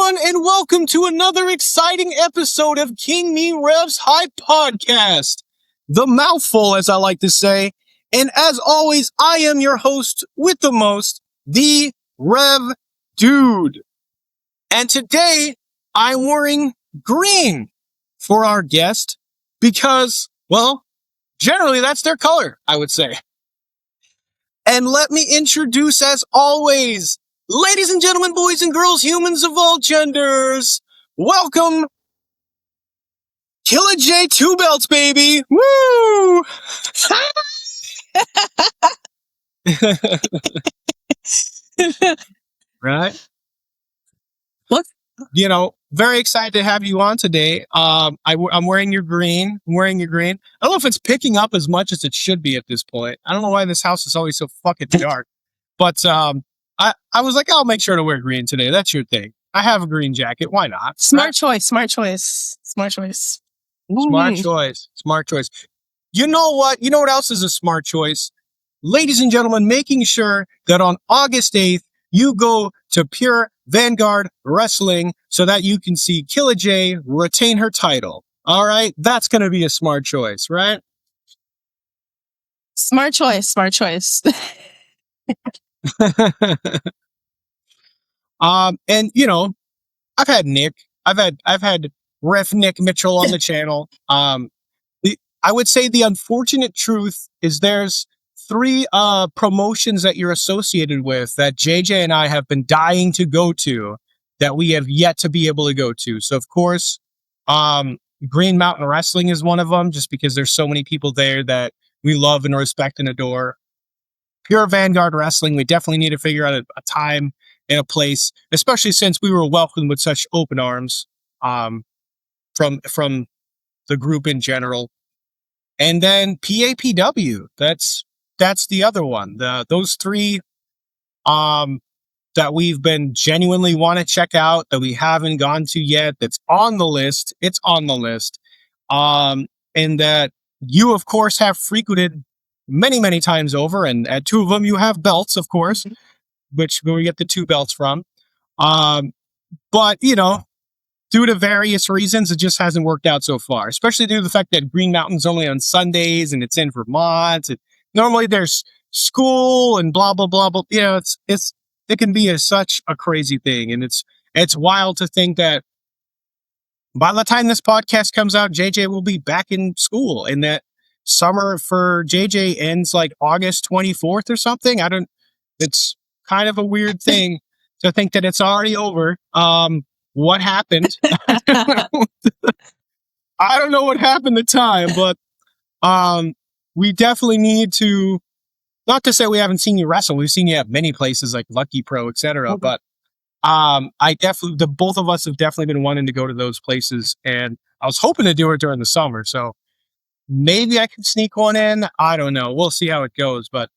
everyone, and welcome to another exciting episode of King Me Rev's Hype Podcast. The mouthful, as I like to say. And as always, I am your host with the most, the Rev Dude. And today, I'm wearing green for our guest because, well, generally that's their color, I would say. And let me introduce, as always, ladies and gentlemen, boys and girls, humans of all genders, welcome, Killa Jay 2 belts, baby! Woo! Right? What? You know, very excited to have you on today. I'm wearing your green. I don't know if it's picking up as much as it should be at this point. I don't know why this house is always so fucking dark. But I was like, I'll make sure to wear green today. That's your thing. I have a green jacket. Why not? Smart choice. Smart choice. You know what? You know what else is a smart choice? Ladies and gentlemen, making sure that on August 8th, you go to Pure Vanguard Wrestling so that you can see Killa Jay retain her title. All right? That's going to be a smart choice, right? Smart choice. And you know, I've had Nick. I've had Ref Nick Mitchell on the channel. I would say the unfortunate truth is there's 3 promotions that you're associated with that JJ and I have been dying to go to that we have yet to be able to go to. So of course, Green Mountain Wrestling is one of them, just because there's so many people there that we love and respect and adore. Pure Vanguard Wrestling, we definitely need to figure out a time and a place, especially since we were welcomed with such open arms from the group in general. And then PAPW, that's the other one. Those 3 that we've been genuinely want to check out that we haven't gone to yet. That's on the list. It's on the list. And that you, of course, have frequented many times over. And at 2 of them, you have belts, of course, where we get the 2 belts from. But, you know, due to various reasons, it just hasn't worked out so far, especially due to the fact that Green Mountain's only on Sundays and it's in Vermont. And normally there's school and blah, blah, blah, blah. You know, it can be such a crazy thing. And it's wild to think that by the time this podcast comes out, JJ will be back in school, and that summer for JJ ends like August 24th or something. It's kind of a weird thing to think that it's already over. What happened? I don't know what happened at the time, but we definitely need to, not to say we haven't seen you wrestle. We've seen you at many places like Lucky Pro, etc. But the both of us have definitely been wanting to go to those places, and I was hoping to do it during the summer. So maybe I could sneak one in. I don't know. We'll see how it goes, but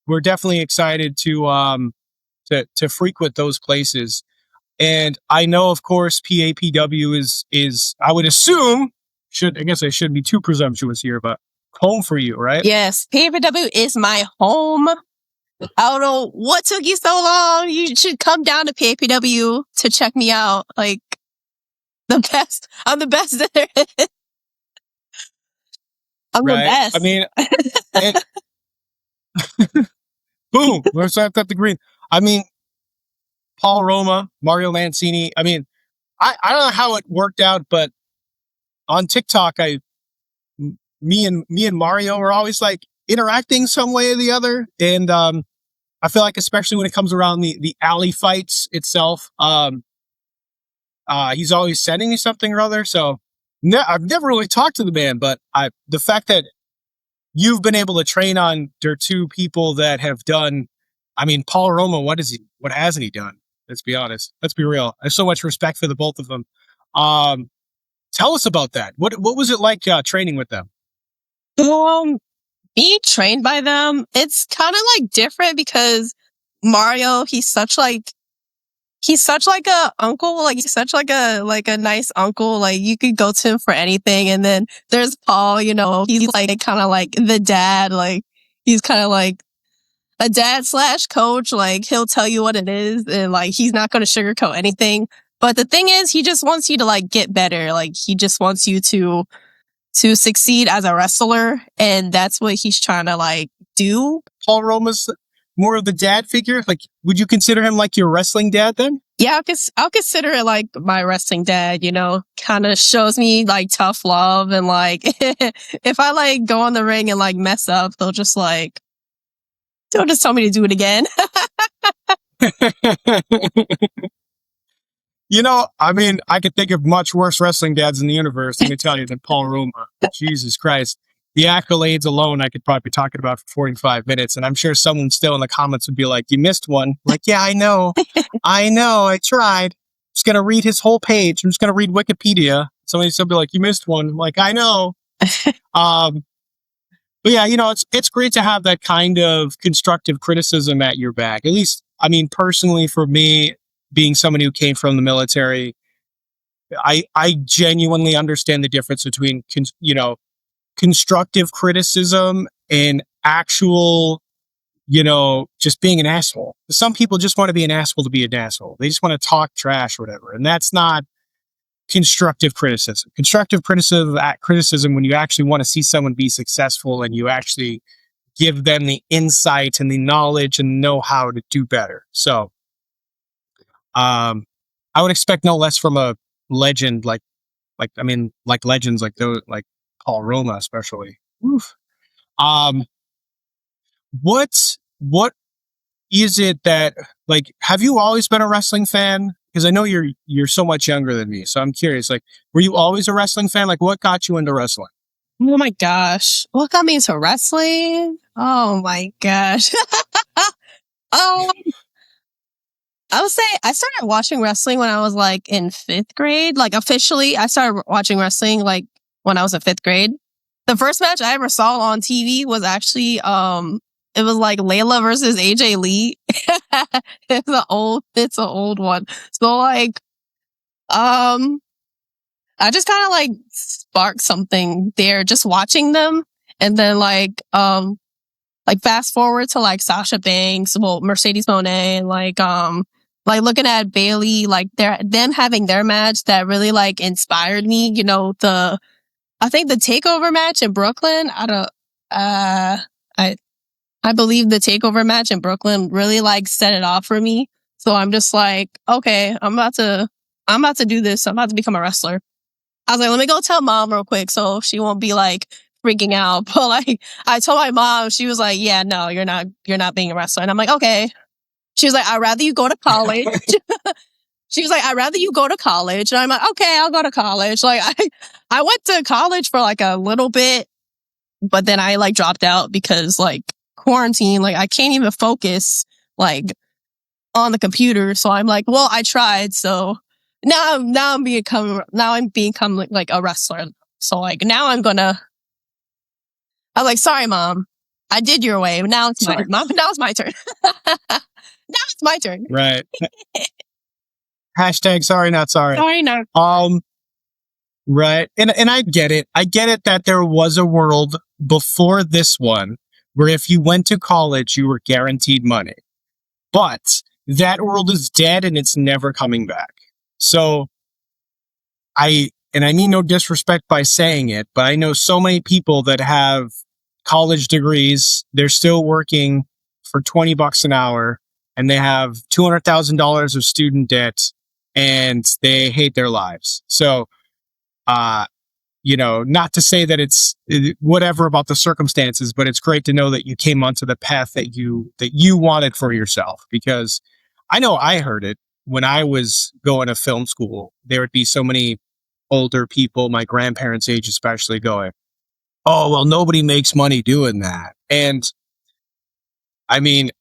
we're definitely excited to frequent those places. And I know, of course, PAPW is I would assume, I guess I shouldn't be too presumptuous here, but home for you, right? Yes, PAPW is my home. I don't know what took you so long. You should come down to PAPW to check me out. Like, the best. I'm the best there is. I'm the best. I mean, boom, we're got the green. I mean, Paul Roma, Mario Mancini. I mean, I don't know how it worked out, but on TikTok, me and Mario are always like interacting some way or the other. And I feel like, especially when it comes around the alley fights itself, he's always sending me something or other. So I've never really talked to the man, but the fact that you've been able to train on their 2 people that have done, I mean, Paul Roma, what hasn't he done? Let's be honest. Let's be real. I have so much respect for the both of them. Tell us about that. What was it like training with them? Being trained by them, it's kind of like different because Mario, he's such like a uncle. Like, he's such like a nice uncle. Like, you could go to him for anything. And then there's Paul, you know, he's like kind of like the dad. Like, he's kind of like a dad / coach. Like, he'll tell you what it is, and like, he's not going to sugarcoat anything. But the thing is, he just wants you to like get better. Like he just wants you to succeed as a wrestler, and that's what he's trying to like do. Paul Roma's more of the dad figure. Like, would you consider him like your wrestling dad then? Yeah, I'll consider it like my wrestling dad, you know, kind of shows me like tough love, and like if I like go on the ring and like mess up, they'll just tell me to do it again. You know, I mean, I could think of much worse wrestling dads in the universe, let me tell you, than Paul Roma. Jesus Christ. The accolades alone, I could probably be talking about for 45 minutes. And I'm sure someone still in the comments would be like, you missed one. Like, yeah, I know. I tried. I'm just going to read his whole page. I'm just going to read Wikipedia. Somebody's still be like, you missed one. I'm like, I know. But yeah, you know, it's great to have that kind of constructive criticism at your back. At least, I mean, personally for me, being someone who came from the military, I genuinely understand the difference between, you know, constructive criticism and actual, you know, just being an asshole. Some people just want to be an asshole to be an asshole. They just want to talk trash or whatever. And that's not constructive criticism. Constructive criticism when you actually want to see someone be successful and you actually give them the insight and the knowledge and know how to do better. So, I would expect no less from a legend like legends like those, like Paul Roma, especially. Oof. What is it that, like, have you always been a wrestling fan? Because I know you're so much younger than me, so I'm curious. Like, were you always a wrestling fan? Like, what got you into wrestling? Oh my gosh, what got me into wrestling? Oh my gosh. um, I would say I started watching wrestling when I was like in 5th grade. Like officially, I started watching wrestling like when I was in 5th grade. The first match I ever saw on TV was actually it was like Layla versus AJ Lee. It's an old one. So like I just kind of like sparked something there just watching them, and then like fast forward to like Sasha Banks, well, Mercedes Moné, and like looking at Bailey, like them having their match that really like inspired me. You know, I think the takeover match in Brooklyn, I believe the takeover match in Brooklyn really like set it off for me. So I'm just like, okay, I'm about to do this. I'm about to become a wrestler. I was like, let me go tell mom real quick so she won't be like freaking out. But like, I told my mom, she was like, yeah, no, you're not being a wrestler. And I'm like, okay. She was like, I'd rather you go to college. She was like, I'd rather you go to college. And I'm like, okay, I'll go to college. Like I went to college for like a little bit, but then I like dropped out because like quarantine, like I can't even focus like on the computer. So I'm like, well, I tried. So now I'm become like a wrestler. So like now I'm like, sorry, mom, I did your way. Now it's my mom. Now it's my turn. Now it's my turn. Right. Hashtag sorry, not sorry. Sorry, not. Right. And I get it. I get it that there was a world before this one where if you went to college, you were guaranteed money. But that world is dead and it's never coming back. So I mean no disrespect by saying it, but I know so many people that have college degrees. They're still working for $20 an hour and they have $200,000 of student debt and they hate their lives. So, you know, not to say that it's whatever about the circumstances, but it's great to know that you came onto the path that you wanted for yourself, because I know I heard it when I was going to film school. There would be so many older people, my grandparents' age especially, going, oh, well, nobody makes money doing that. And I mean,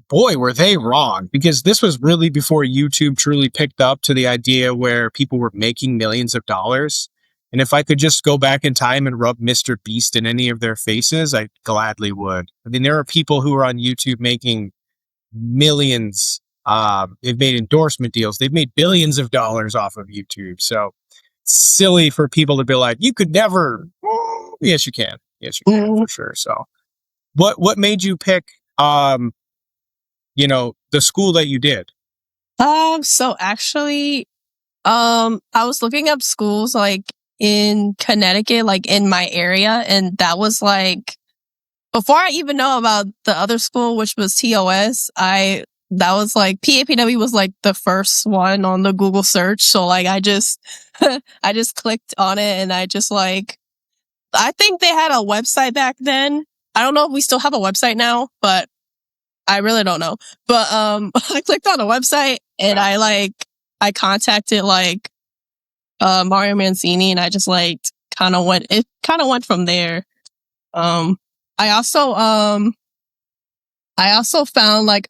boy, were they wrong, because this was really before YouTube truly picked up to the idea where people were making millions of dollars. And if I could just go back in time and rub Mr. Beast in any of their faces, I gladly would. I mean, there are people who are on YouTube making millions. They've made endorsement deals. They've made billions of dollars off of YouTube. So silly for people to be like, you could never. Oh, yes, you can. Yes, you can, for sure. So what made you pick, you know, the school that you did? So actually, I was looking up schools like in Connecticut, like in my area, and that was like before I even know about the other school, which was TOS. That was like PAPW was like the first one on the Google search. So like I just I just clicked on it and I just like I think they had a website back then. I don't know if we still have a website now, but I really don't know. But I clicked on the website and I contacted like Mario Mancini and I just like kind of went from there. Um I also found like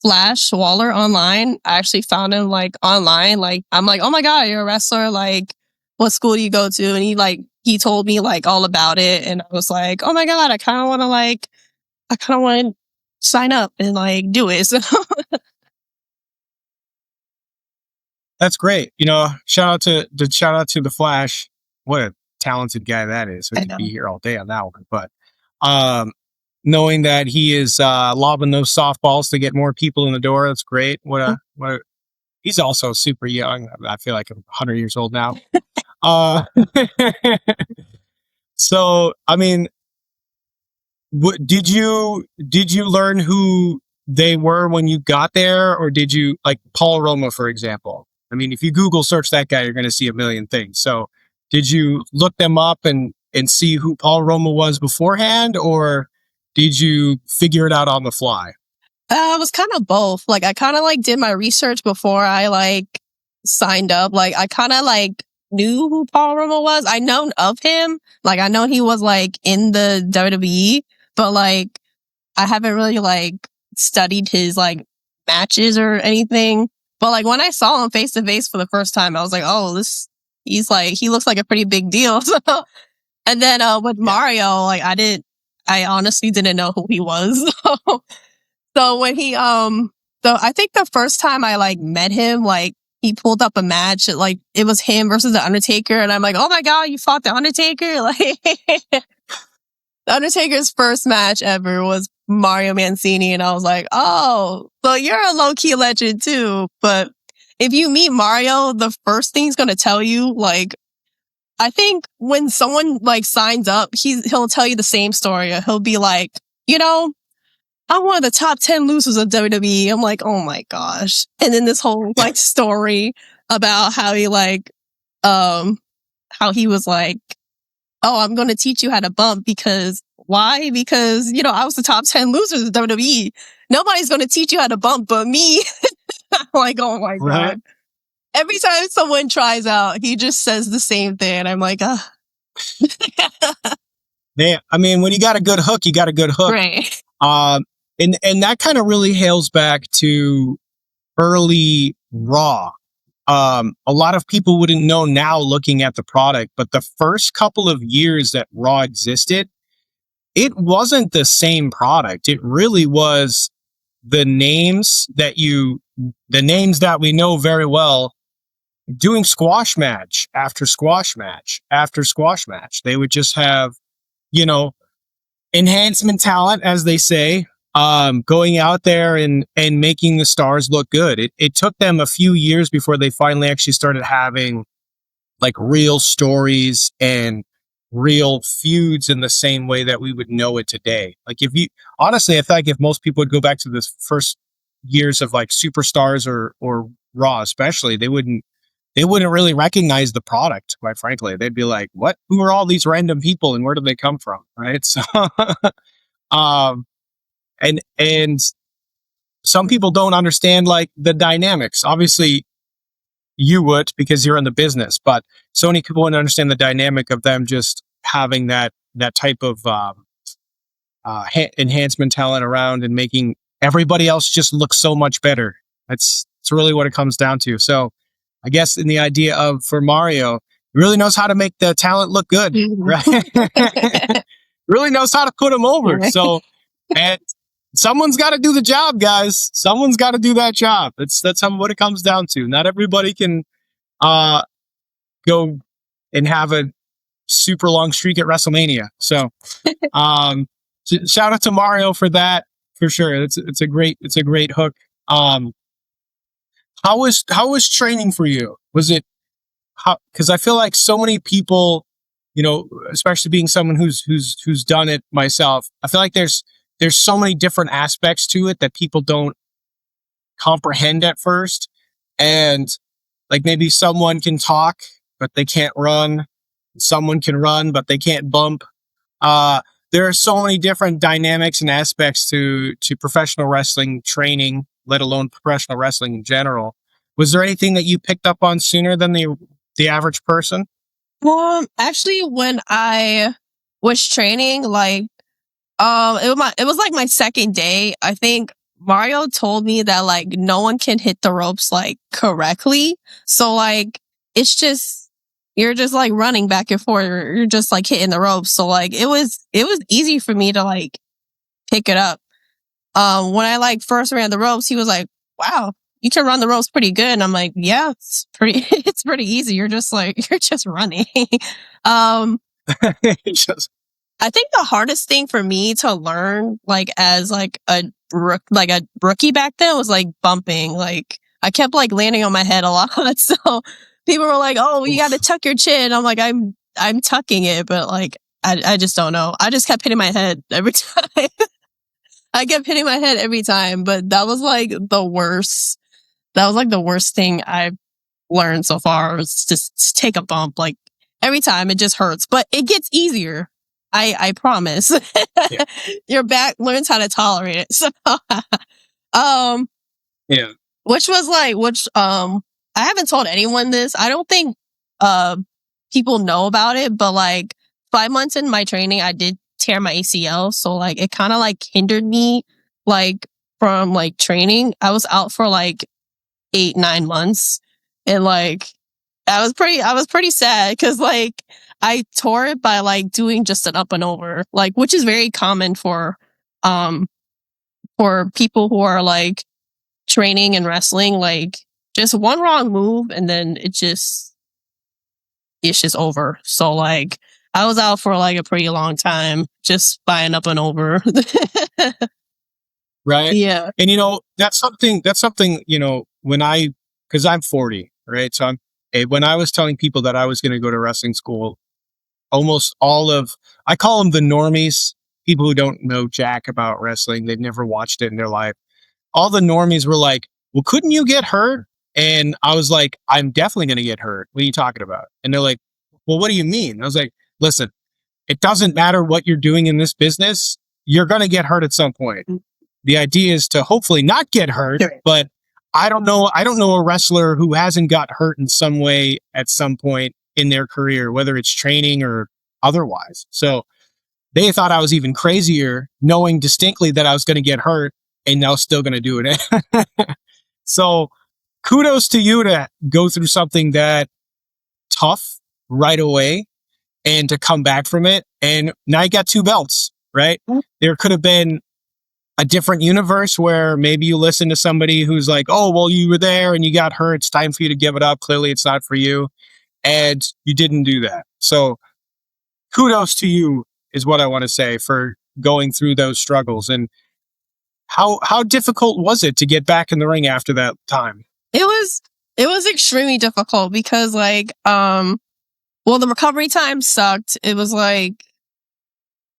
Flash Waller online. I actually found him like online. Like I'm like, oh my god, you're a wrestler. Like, what school do you go to? And he told me like all about it, and I was like, oh my god, I kind of want to sign up and like do it. So That's great. Shout out to the Flash. What a talented guy that is. We could be here all day on that one. But knowing that he is lobbing those softballs to get more people in the door, that's great. He's also super young. I feel like I'm 100 years old now. So, I mean, did you learn who they were when you got there, or did you like Paul Roma, for example? I mean, if you Google search that guy, you're going to see a million things. So, did you look them up and see who Paul Roma was beforehand, or did you figure it out on the fly? It was kind of both. Like I kind of like did my research before I like signed up. Like I kind of like knew who Paul Roma was. I known of him. Like I know he was like in the WWE, but like I haven't really like studied his like matches or anything. But like when I saw him face to face for the first time, I was like, oh, he looks like a pretty big deal. So, and then with Mario, like I honestly didn't know who he was. So when so I think the first time I like met him, like he pulled up a match, like it was him versus the Undertaker, and I'm like, oh my god, you fought the Undertaker! Like the Undertaker's first match ever was Mario Mancini, and I was like, oh, so you're a low key legend too. But if you meet Mario, the first thing he's gonna tell you, like, I think when someone like signs up, he'll tell you the same story. He'll be like, I'm one of the top 10 losers of WWE. I'm like, oh my gosh. And then this whole like story about how he like, how he was like, oh, I'm going to teach you how to bump because why? Because, I was the top 10 losers of WWE. Nobody's going to teach you how to bump but me. I'm like, oh my God. Every time someone tries out, he just says the same thing. And I'm like, Yeah, I mean, when you got a good hook, you got a good hook. Right. And that kind of really hails back to early Raw. A lot of people wouldn't know now looking at the product, but the first couple of years that Raw existed, it wasn't the same product. It really was the names that we know very well doing squash match after squash match after squash match. They would just have, enhancement talent, as they say, going out there and making the stars look good. It took them a few years before they finally actually started having like real stories and real feuds in the same way that we would know it today. Like honestly, I feel like if most people would go back to the first years of like Superstars or Raw, especially, they wouldn't really recognize the product, quite frankly. They'd be like, what? Who are all these random people and where do they come from? Right. So, and some people don't understand like the dynamics. Obviously you would because you're in the business, but so many people wouldn't understand the dynamic of them just having that type of, enhancement talent around and making everybody else just look so much better. It's really what it comes down to. So I guess in the idea of for Mario, he really knows how to make the talent look good, right? Really knows how to put him over. So, and someone's got to do the job, guys. Someone's got to do that job. That's what it comes down to. Not everybody can go and have a super long streak at WrestleMania. So, shout out to Mario for that, for sure. It's a great hook. How was training for you? Was it how? Because I feel like so many people, especially being someone who's done it myself, I feel like there's so many different aspects to it that people don't comprehend at first, and like maybe someone can talk but they can't run, someone can run but they can't bump. Uh, there are so many different dynamics and aspects to professional wrestling training, let alone professional wrestling in general. Was there anything that you picked up on sooner than the average person? Actually, when I was training, like, it was like my second day. I think Mario told me that like no one can hit the ropes like correctly. So like it's just you're just like running back and forth. You're just like hitting the ropes. So like it was easy for me to like pick it up. When I like first ran the ropes, he was like, "Wow, you can run the ropes pretty good." And I'm like, "Yeah, it's pretty it's pretty easy. You're just like you're just running." um Just, I think the hardest thing for me to learn, like as like like a rookie back then, was like bumping. Like I kept like landing on my head a lot, so people were like, "Oh, you got to oof. tuck your chin." I'm like, I'm tucking it, but like I just don't know. I just kept hitting my head every time. I kept hitting my head every time, but that was like the worst. That was like the worst thing I've learned so far. Was just take a bump. Like every time, it just hurts, but it gets easier. I promise. Yeah. Your back learns how to tolerate it. So, um, Yeah. which I haven't told anyone this. I don't think uh people know about it, but like 5 months in my training, I did tear my ACL. So like it kind of like hindered me like from like training. I was out for like 8, 9 months, and like I was pretty sad because like I tore it by like doing just an up and over, like which is very common um for people who are like training and wrestling. Like just one wrong move and then it's just over. So like I was out for like a pretty long time just by an up and over. Right. Yeah. And that's something, because I'm 40, right? So when I was telling people that I was going to go to wrestling school, almost all of, I call them the normies, people who don't know jack about wrestling. They've never watched it in their life. All the normies were like, "Well, couldn't you get hurt?" And I was like, "I'm definitely going to get hurt. What are you talking about?" And they're like, "Well, what do you mean?" I was like, "Listen, it doesn't matter what you're doing in this business. You're going to get hurt at some point. The idea is to hopefully not get hurt, but I don't know a wrestler who hasn't got hurt in some way at some point in their career, whether it's training or otherwise." So they thought I was even crazier, knowing distinctly that I was going to get hurt and I was still going to do it. So kudos to you to go through something that tough right away and to come back from it. And now you got two belts, right? There could have been a different universe where maybe you listen to somebody who's like, "Oh, well, you were there and you got hurt. It's time for you to give it up. Clearly it's not for you." And you didn't do that. So kudos to you is what I want to say for going through those struggles. And how difficult was it to get back in the ring after that time? It was it was extremely difficult because like well, the recovery time sucked. It was like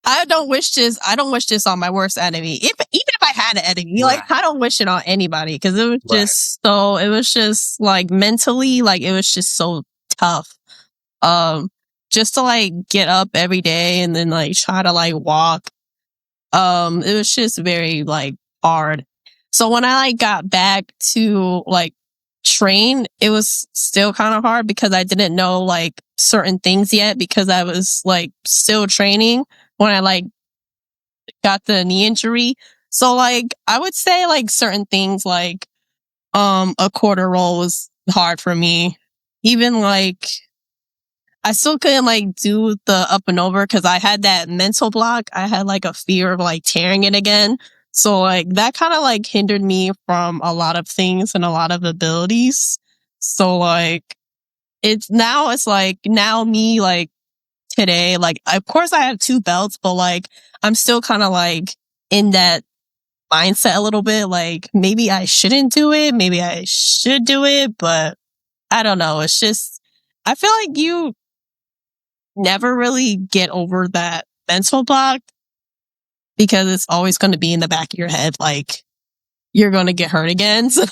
I don't wish this on my worst enemy. If even if I had an enemy, like Right. I don't wish it on anybody because Right. it was just like mentally, like it was just so tough. Um just to like get up every day and then like try to like walk. It was just very like hard. So when I like got back to like train, it was still kind of hard because I didn't know like certain things yet because I was like still training when I like got the knee injury. So like I would say like certain things like a quarter roll was hard for me. Even like I still couldn't like do the up and over because I had that mental block. I had like a fear of like tearing it again. So like that kind of like hindered me from a lot of things and a lot of abilities. So like it's like now me like today, like of course I have two belts, but like I'm still kind of like in that mindset a little bit. Like, maybe I shouldn't do it. Maybe I should do it, but I don't know. It's just, I feel like you never really get over that mental block because it's always going to be in the back of your head. Like, you're going to get hurt again. So,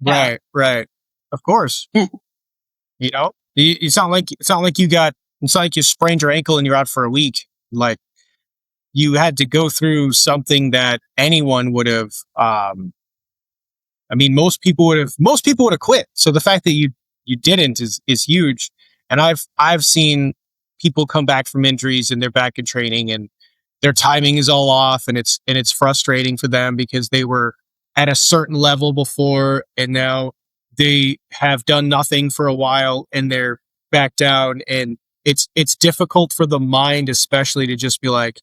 yeah. Right. Of course. You know, it's not like you sprained your ankle and you're out for a week. Like, you had to go through something that anyone would have. I mean, most people would have quit. So the fact that you didn't is huge. And I've seen people come back from injuries and they're back in training and their timing is all off, and it's frustrating for them because they were at a certain level before and now they have done nothing for a while and they're back down, and it's difficult for the mind especially to just be like,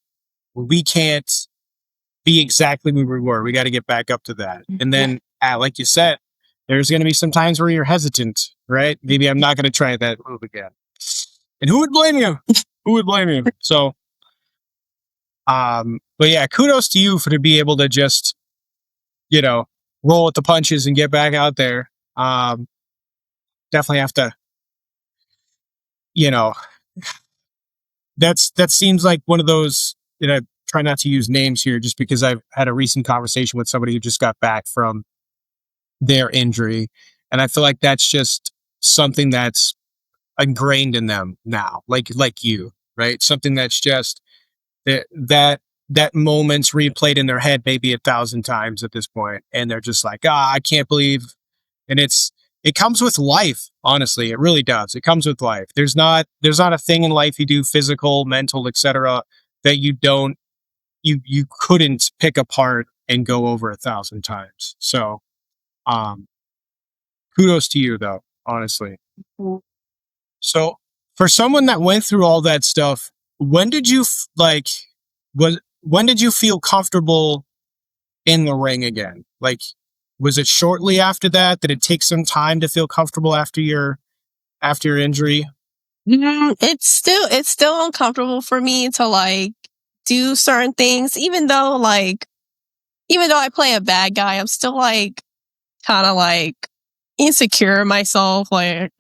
we can't be exactly where we were. We got to get back up to that. And then, like you said, there's going to be some times where you're hesitant, right? Maybe I'm not going to try that move again. And who would blame you? Who would blame you? So, but yeah, kudos to you for to be able to just, roll with the punches and get back out there. Definitely have to, that seems like one of those, try not to use names here just because I've had a recent conversation with somebody who just got back from their injury. And I feel like that's just something that's ingrained in them now, like you, right? Something that's just that moment's replayed in their head maybe 1,000 times at this point, and they're just like, I can't believe. And it comes with life. Honestly, it really does. It comes with life. There's not a thing in life you do, physical, mental, etc., that you couldn't pick apart and go over 1,000 times. So, kudos to you though, honestly. So for someone that went through all that stuff, when did you when did you feel comfortable in the ring again? Like, was it shortly after that? Did it take some time to feel comfortable after your injury? It's still uncomfortable for me to like do certain things, even though I play a bad guy, I'm still like kind of like insecure in myself. Like,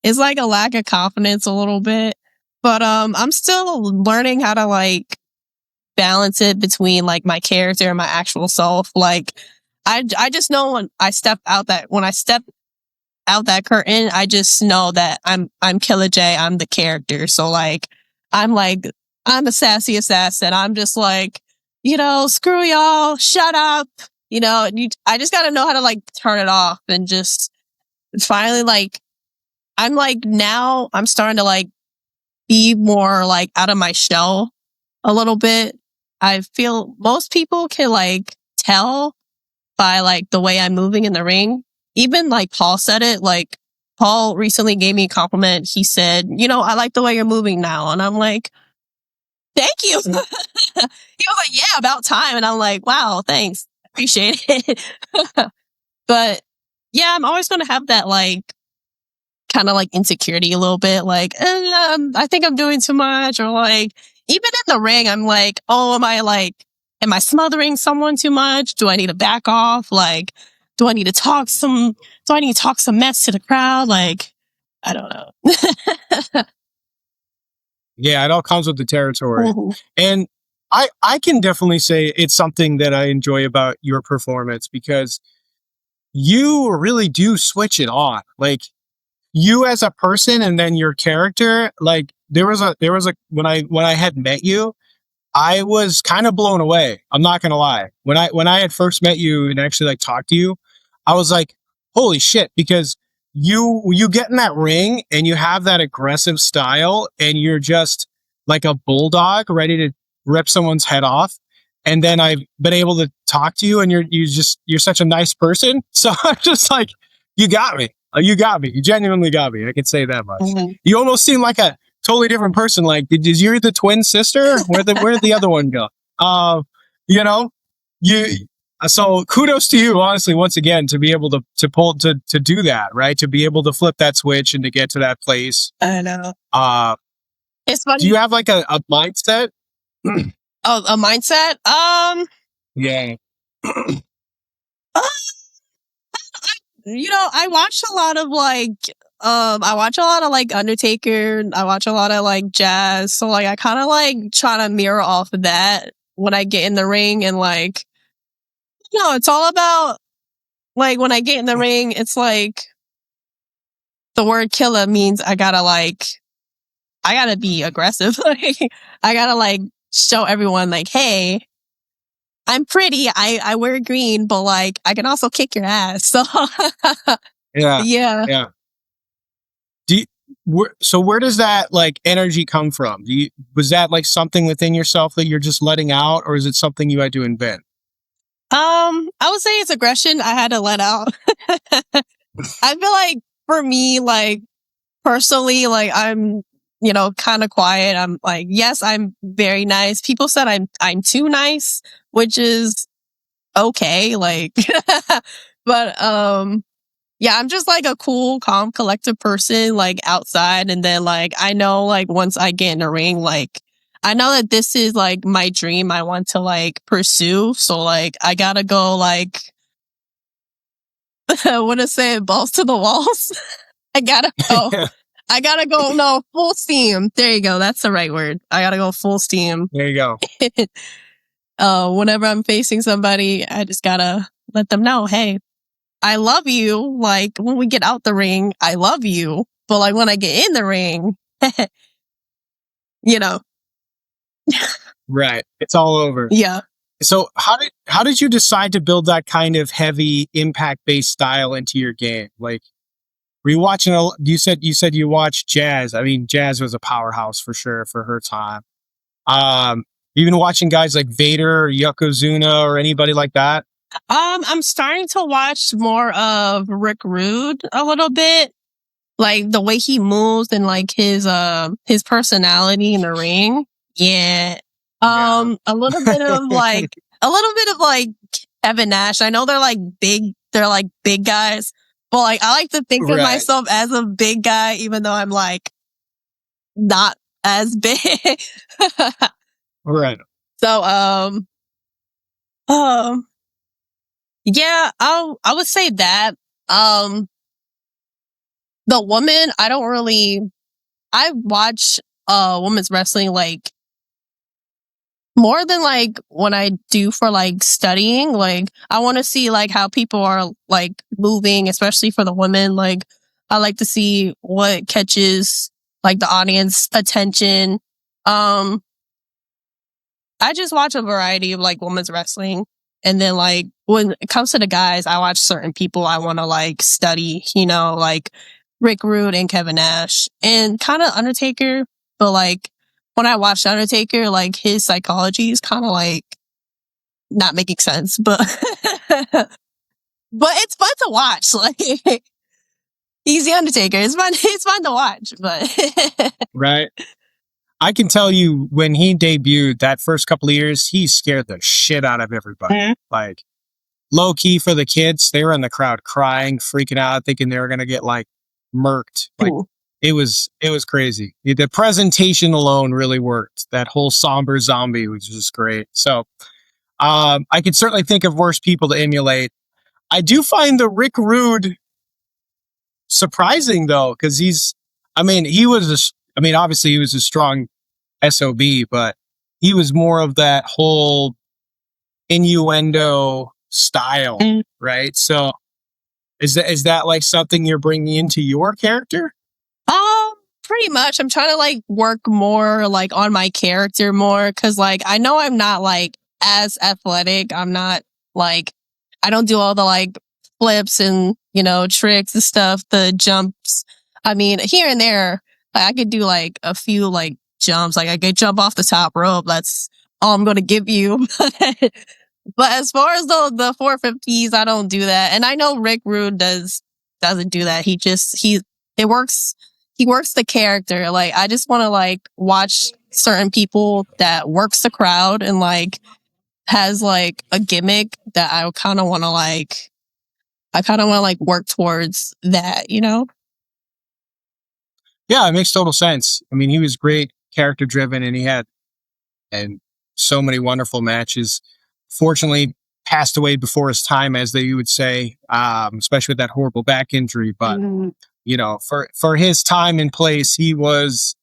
it's like a lack of confidence a little bit, but I'm still learning how to like balance it between like my character and my actual self. Like, I just know when I step out that curtain, I just know that I'm Killa Jay. I'm the character. So like, I'm a sassy assassin. I'm just like, screw y'all, shut up. I just gotta know how to like turn it off and just finally like, I'm like, now I'm starting to like be more like out of my shell a little bit. I feel most people can like tell by like the way I'm moving in the ring. Even like Paul said it, like Paul recently gave me a compliment. He said, I like the way you're moving now. And I'm like, thank you. He was like, yeah, about time. And I'm like, wow, thanks. Appreciate it. But yeah, I'm always going to have that like kind of like insecurity a little bit. Like, I think I'm doing too much, or like, even in the ring, I'm like, oh, am I smothering someone too much? Do I need to back off? Like, do I need to talk some mess to the crowd? Like, I don't know. Yeah, it all comes with the territory. Mm-hmm. And I can definitely say it's something that I enjoy about your performance, because you really do switch it on. Like, you as a person and then your character, like there was a when I had met you, I was kind of blown away. I'm not gonna lie. When I had first met you and actually like talked to you, I was like, holy shit, because you get in that ring and you have that aggressive style and you're just like a bulldog ready to rip someone's head off. And then I've been able to talk to you and you're such a nice person. So I'm just like, you got me. You got me. You genuinely got me. I can say that much. Mm-hmm. You almost seem like a totally different person. Like, did you the twin sister? Where did the other one go? So kudos to you, honestly, once again, to be able to do that, right? To be able to flip that switch and to get to that place. I know. It's funny. Do you have like a mindset? Oh, a mindset? Yeah. I watch a lot of I watch a lot of like Undertaker. I watch a lot of like jazz. So like I kind of like try to mirror off of that when I get in the ring and like it's all about like when I get in the ring, it's like the word killer means I gotta be aggressive. Like I gotta like show everyone like, hey, I'm pretty. I wear green, but like I can also kick your ass. So Yeah. yeah. Yeah. So where does that like energy come from? Was that like something within yourself that you're just letting out, or is it something you had to invent? I would say it's aggression I had to let out. I feel like for me, like personally, like I'm, kind of quiet. I'm like, yes, I'm very nice. People said I'm too nice, which is okay. Like, but yeah, I'm just like a cool, calm, collected person, like outside. And then like I know like once I get in the ring, like I know that this is like my dream I want to like pursue. So like I gotta go like I wanna say balls to the walls. I gotta go. I gotta go no full steam. There you go. That's the right word. I gotta go full steam. There you go. Whenever I'm facing somebody, I just gotta let them know, hey, I love you. Like when we get out the ring, I love you. But like when I get in the ring, you know, Right. It's all over. yeah. So how did you decide to build that kind of heavy impact based style into your game? Like were you watching you said you watched Jazz. I mean, Jazz was a powerhouse for sure for her time. Um Even watching guys like Vader or Yokozuna or anybody like that? I'm starting to watch more of Rick Rude a little bit. Like the way he moves and like his personality in the ring. Yeah. Yeah. A little bit of like Kevin Nash. I know they're like big guys, but like I like to think of Right. myself as a big guy, even though I'm like not as big. Right. So um yeah, I would say that. Um the woman, I watch women's wrestling like more than like when I do for like studying. Like I want to see like how people are like moving, especially for the women. Like I like to see what catches like the audience attention. Um I just watch a variety of like women's wrestling. And then like when it comes to the guys, I watch certain people I want to like study, like Rick Rude and Kevin Nash and kind of Undertaker. But like when I watch Undertaker, like his psychology is kind of like not making sense, but but it's fun to watch. Like he's the Undertaker. It's fun. It's fun to watch, but Right. I can tell you when he debuted that first couple of years, he scared the shit out of everybody. Mhm. Like low key for the kids, they were in the crowd crying, freaking out, thinking they were gonna get like murked. Like it was crazy. The presentation alone really worked. That whole somber zombie was just great. So I could certainly think of worse people to emulate. I do find the Rick Rude surprising though, because obviously he was a strong SOB, but he was more of that whole innuendo style, Mm. right? So is that like something you're bringing into your character? Pretty much. I'm trying to like work more like on my character more because like I know I'm not like as athletic. I'm not like I don't do all the like flips and tricks and stuff, the jumps. I mean, here and there, like, I could do like a few like jumps. Like I could jump off the top rope. That's all I'm gonna give you. But as far as the 450s, I don't do that. And I know Rick Rude doesn't do that. It works. He works the character. Like I just want to like watch certain people that works the crowd and like has like a gimmick that I kind of want to like work towards that. Yeah, it makes total sense. I mean, he was great, character driven, and he had and so many wonderful matches. fortunately passed away before his time, as they would say, especially with that horrible back injury. But you know, for his time and place, he was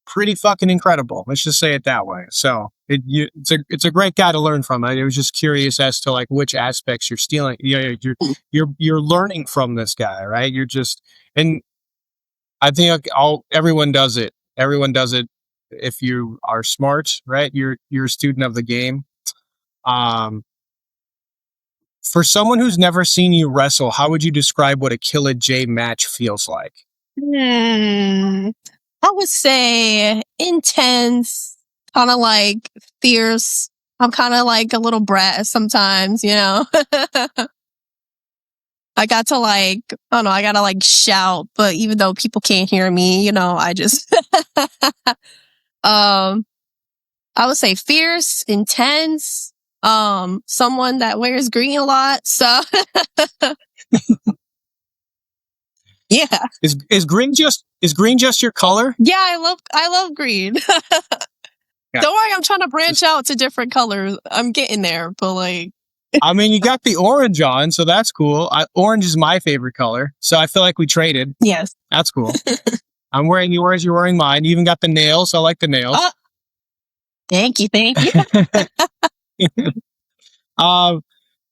pretty fucking incredible. Let's just say it that way. So it's a great guy to learn from. I was just curious as to like which aspects you're stealing. You're learning from this guy, right? You're just, and I think everyone does it. Everyone does it if you are smart, right? You're a student of the game. For someone who's never seen you wrestle, how would you describe what a Killa Jay match feels like? I would say intense, kind of like fierce. I'm kind of like a little brat sometimes, you know. I got to like, I don't know, I gotta like shout, but even though people can't hear me, you know, I just, I would say fierce, intense, someone that wears green a lot. So, yeah. Is green just your color? Yeah, I love green. Yeah. Don't worry, I'm trying to branch out to different colors. I'm getting there, but like, I mean, you got the orange on, so that's cool. Orange is my favorite color, so I feel like we traded. yes, That's cool. I'm wearing yours, you're wearing mine. You even got the nails. I like the nails. Thank you.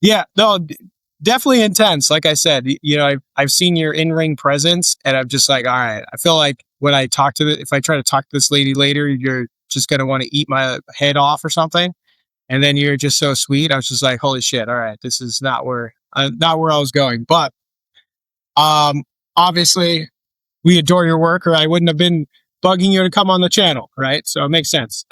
Yeah, no, definitely intense. Like I said, you know, I've seen your in-ring presence, and I'm just like, all right. I feel like when I talk to if I try to talk to this lady later, you're just gonna want to eat my head off or something. And then you're just so sweet. I was just like, holy shit! All right, this is not where I was going. But obviously, we adore your work, or I wouldn't have been bugging you to come on the channel, right? So it makes sense.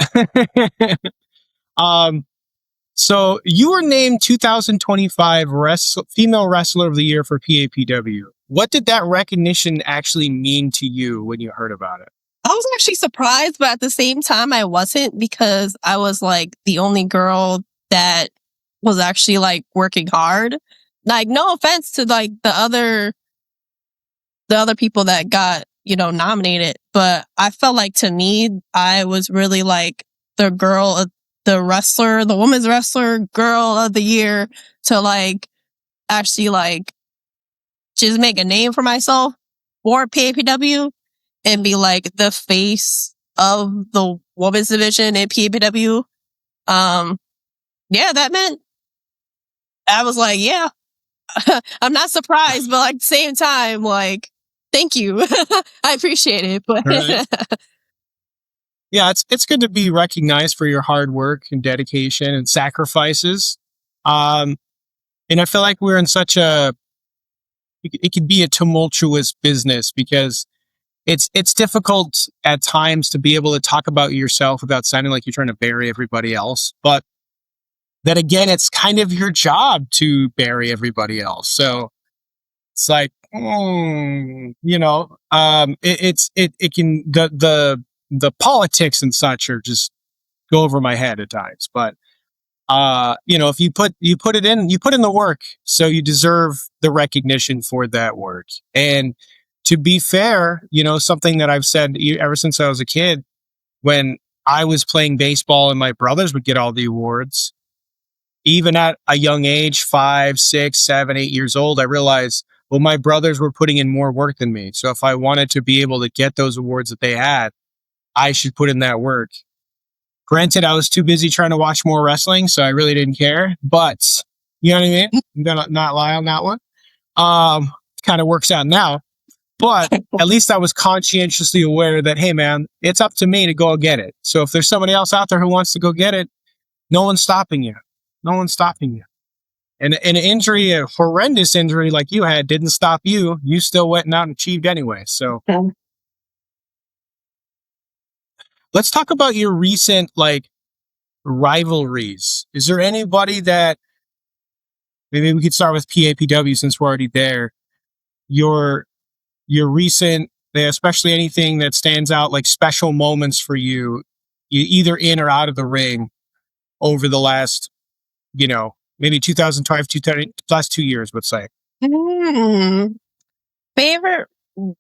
So you were named 2025 Female Wrestler of the Year for PAPW. What did that recognition actually mean to you when you heard about it? I was actually surprised, but at the same time, I wasn't, because I was like the only girl that was actually like working hard. Like, no offense to like the other people that got, you know, nominated, but I felt like, to me, I was really like the girl, the wrestler, the women's wrestler girl of the year, to like actually like just make a name for myself for PAPW and be like the face of the women's division in PAPW. Yeah, that meant I was like, yeah, I'm not surprised, but like at the same time, like, thank you. I appreciate it. But Right. Yeah, it's good to be recognized for your hard work and dedication and sacrifices. And I feel like we're in such it could be a tumultuous business, because it's difficult at times to be able to talk about yourself without sounding like you're trying to bury everybody else. But then again, it's kind of your job to bury everybody else. So it's like, you know, it can, the politics and such are just go over my head at times. But you know, if you put in the work, so you deserve the recognition for that work. And to be fair, you know, something that I've said ever since I was a kid, when I was playing baseball and my brothers would get all the awards, even at a young age, 5, 6, 7, 8 years old, I realized, well, my brothers were putting in more work than me. So if I wanted to be able to get those awards that they had, I should put in that work. Granted, I was too busy trying to watch more wrestling, so I really didn't care. But you know what I mean? I'm gonna not lie on that one. Kind of works out now. But at least I was conscientiously aware that, hey man, it's up to me to go get it. So if there's somebody else out there who wants to go get it, no one's stopping you. No one's stopping you. And an injury, a horrendous injury like you had, didn't stop you. You still went out and achieved anyway. So let's talk about your recent like rivalries. Is there anybody that, maybe we could start with PAPW since we're already there, your recent, especially anything that stands out, like special moments for you, either in or out of the ring over the last, you know, maybe 2012, last 2 years, let's say. favorite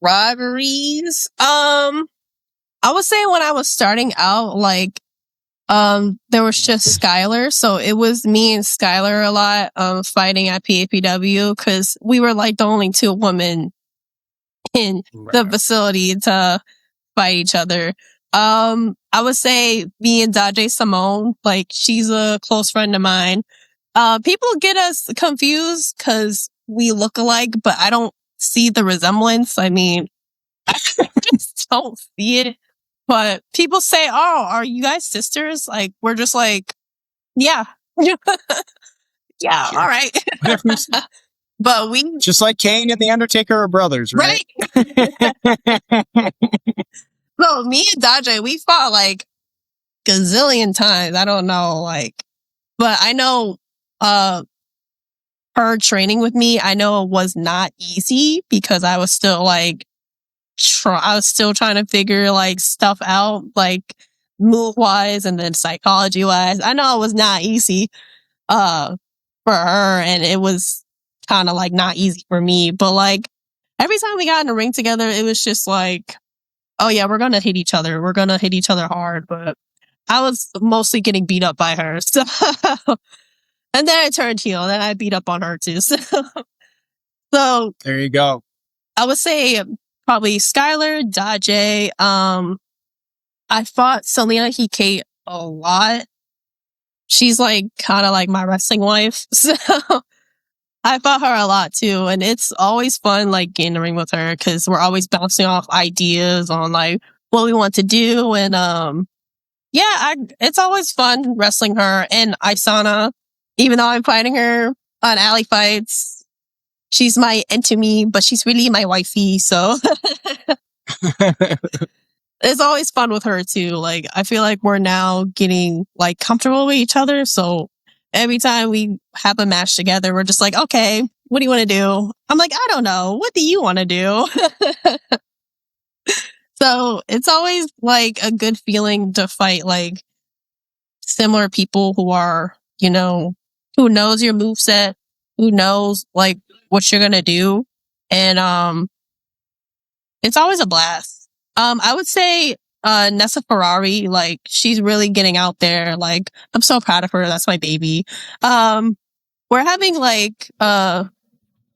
rivalries? I would say when I was starting out, like, there was just Skylar. So it was me and Skylar a lot, fighting at PAPW because we were like the only two women in the facility to fight each other. I would say me and Dajay Simone, like she's a close friend of mine. People get us confused because we look alike, but I don't see the resemblance. I mean, I just don't see it. But people say, "Oh, are you guys sisters?" Like we're just like, yeah, yeah, all right. But we just like Kane and the Undertaker are brothers, right? So me and Dajay, we fought like gazillion times. I don't know, like, but I know, her training with me, I know it was not easy because I was still like, I was still trying to figure like stuff out, like move wise and then psychology wise. I know it was not easy, for her, and it was kind of like not easy for me. But like every time we got in the ring together, it was just like, oh yeah, we're gonna hit each other. We're gonna hit each other hard. But I was mostly getting beat up by her. So, and then I turned heel. Then I beat up on her too. So there you go. I would say probably Skylar, Dajay. I fought Selena Hikate a lot. She's like kind of like my wrestling wife. So I fought her a lot too. And it's always fun like getting in the ring with her because we're always bouncing off ideas on like what we want to do. And yeah, it's always fun wrestling her. And Isana, even though I'm fighting her on alley fights, she's my enemy, but she's really my wifey. So it's always fun with her too. Like I feel like we're now getting like comfortable with each other. So every time we have a match together, we're just like, okay, what do you want to do? I'm like, I don't know. What do you want to do? So it's always like a good feeling to fight like similar people who are, you know, who knows your moveset, who knows like what you're gonna do. And it's always a blast. I would say Nessa Ferrari, like she's really getting out there. Like I'm so proud of her. That's my baby. We're having like we're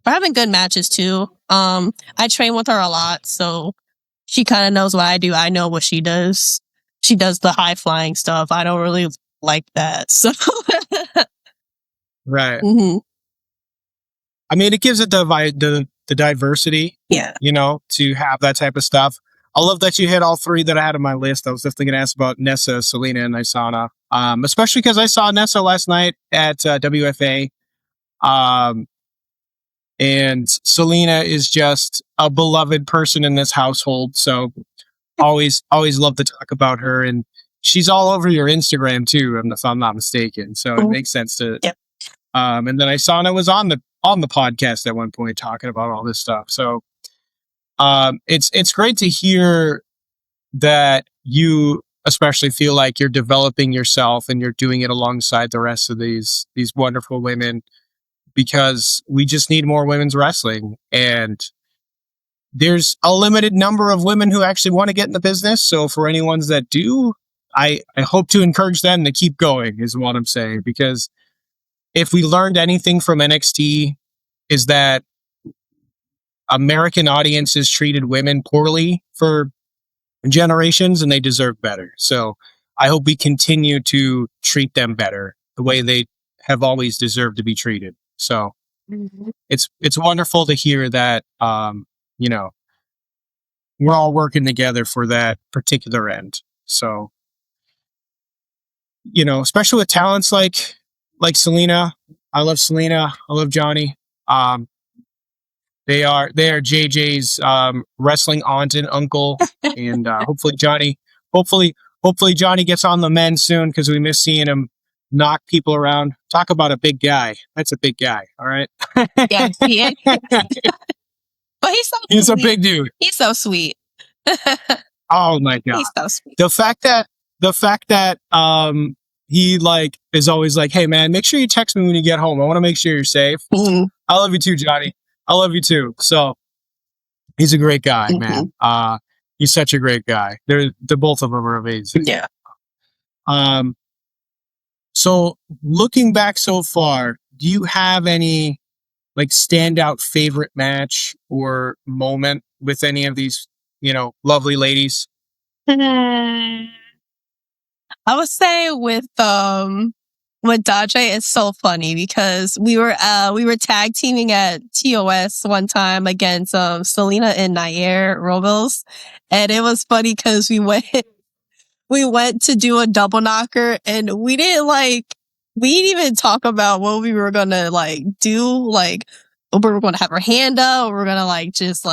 having good matches too. I train with her a lot, so she kind of knows what I do. I know what she does. She does the high flying stuff. I don't really like that. So right. Mm-hmm. I mean, it gives it the diversity, Yeah, you know, to have that type of stuff. I love that you hit all three that I had on my list. I was definitely going to ask about Nessa, Selena, and Isana, especially because I saw Nessa last night at WFA. And Selena is just a beloved person in this household. So always love to talk about her. And she's all over your Instagram too, if I'm not mistaken. So it makes sense to. Yep. And then Isana was on the podcast at one point talking about all this stuff. So it's great to hear that you especially feel like you're developing yourself and you're doing it alongside the rest of these wonderful women, because we just need more women's wrestling, and there's a limited number of women who actually want to get in the business. So for any ones that do, I hope to encourage them to keep going, is what I'm saying. Because if we learned anything from NXT, is that American audiences treated women poorly for generations and they deserve better. So I hope we continue to treat them better the way they have always deserved to be treated. So it's wonderful to hear that, you know, we're all working together for that particular end. So, you know, especially with talents like Selena. I love Selena. I love Johnny. They are JJ's wrestling aunt and uncle, and hopefully Johnny gets on the men soon, because we miss seeing him knock people around. Talk about a big guy. That's a big guy. All right. Yeah, he is. But he's a big dude. He's so sweet. Oh my god. He's so sweet. The fact that he like is always like, hey man, make sure you text me when you get home. I want to make sure you're safe. Mm-hmm. I love you too, Johnny. I love you too. So he's a great guy, man. He's such a great guy. The both of them are amazing. Yeah. So looking back so far, do you have any like standout favorite match or moment with any of these, lovely ladies? I would say with Daje, it's so funny because we were tag teaming at TOS one time against Selena and Nair Robles, and it was funny because we went to do a double knocker and we didn't even talk about what we were gonna do, like we were gonna have our hand up, we were gonna just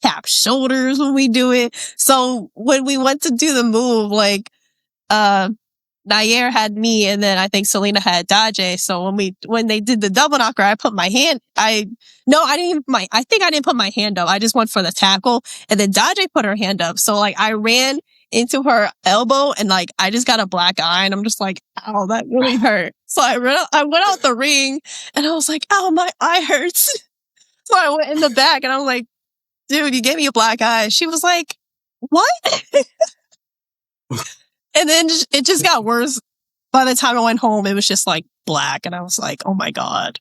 tap shoulders when we do it. So when we went to do the move, uh Nair had me, and then I think Selena had Daje. So when they did the double knocker, I put my hand. I think I didn't put my hand up. I just went for the tackle, and then Daje put her hand up. So I ran into her elbow, and I just got a black eye, and I'm just like, ow, that really hurt. So I went out the ring, and I was like, ow, my eye hurts. So I went in the back, and I was like, dude, you gave me a black eye. She was like, what? And then it just got worse. By the time I went home, it was just black, and I was like, "Oh my god!"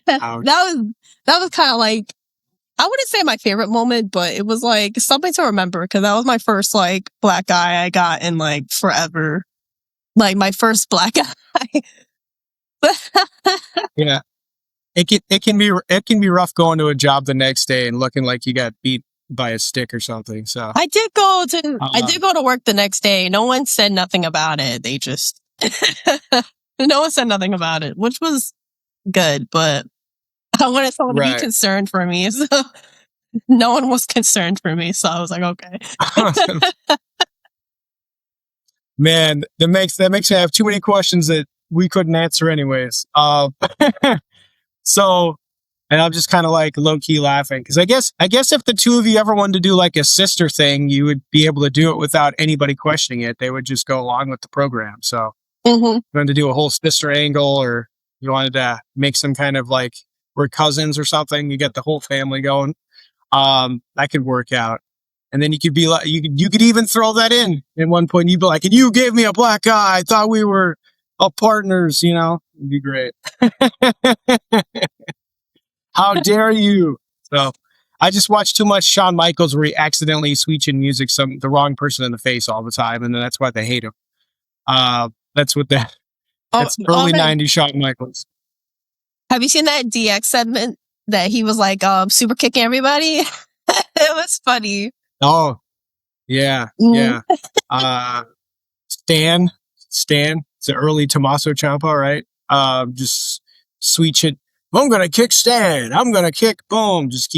that was kind of I wouldn't say my favorite moment, but it was something to remember because that was my first black eye I got in forever, my first black eye. Yeah, it can be rough going to a job the next day and looking like you got beat by a stick or something. So I did go to work the next day. No one said nothing about it. They just no one said nothing about it, which was good, but I wanted someone to be concerned for me. So no one was concerned for me. So I was like, okay. Man, that makes me have too many questions that we couldn't answer anyways. So, and I'm just kind of low key laughing because I guess if the two of you ever wanted to do a sister thing, you would be able to do it without anybody questioning it. They would just go along with the program. So, if you wanted to do a whole sister angle, or you wanted to make some kind of we're cousins or something, you get the whole family going. That could work out. And then you could be you could even throw that in at one point. You'd be like, and you gave me a black eye. I thought we were partners, it'd be great. How dare you? So I just watch too much Shawn Michaels where he accidentally switching music the wrong person in the face all the time, and then that's why they hate him. That's early 90s Shawn Michaels. Have you seen that DX segment that he was super kicking everybody? It was funny. Oh, yeah, yeah. Stan, it's the early Tommaso Ciampa, right? Just switch it. I'm gonna kick Stan. I'm gonna kick. Boom. Just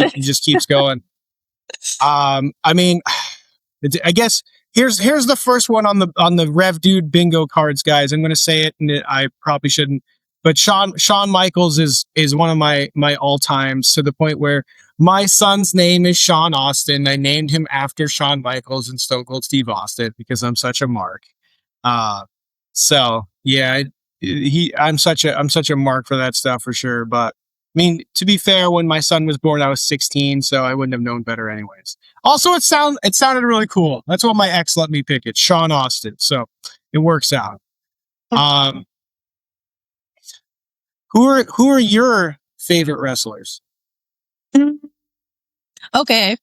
keeps going. I mean, I guess here's the first one on the Rev Dude bingo cards, guys. I'm gonna say it, and I probably shouldn't, but Shawn Michaels is one of my all times, to the point where my son's name is Sean Austin. I named him after Shawn Michaels and Stone Cold Steve Austin because I'm such a mark. So yeah, I'm such a mark for that stuff for sure. But I mean, to be fair, when my son was born, I was 16, so I wouldn't have known better anyways. Also, it sounded really cool. That's what my ex let me pick it, Sean Austin. So it works out. Who are your favorite wrestlers? Okay,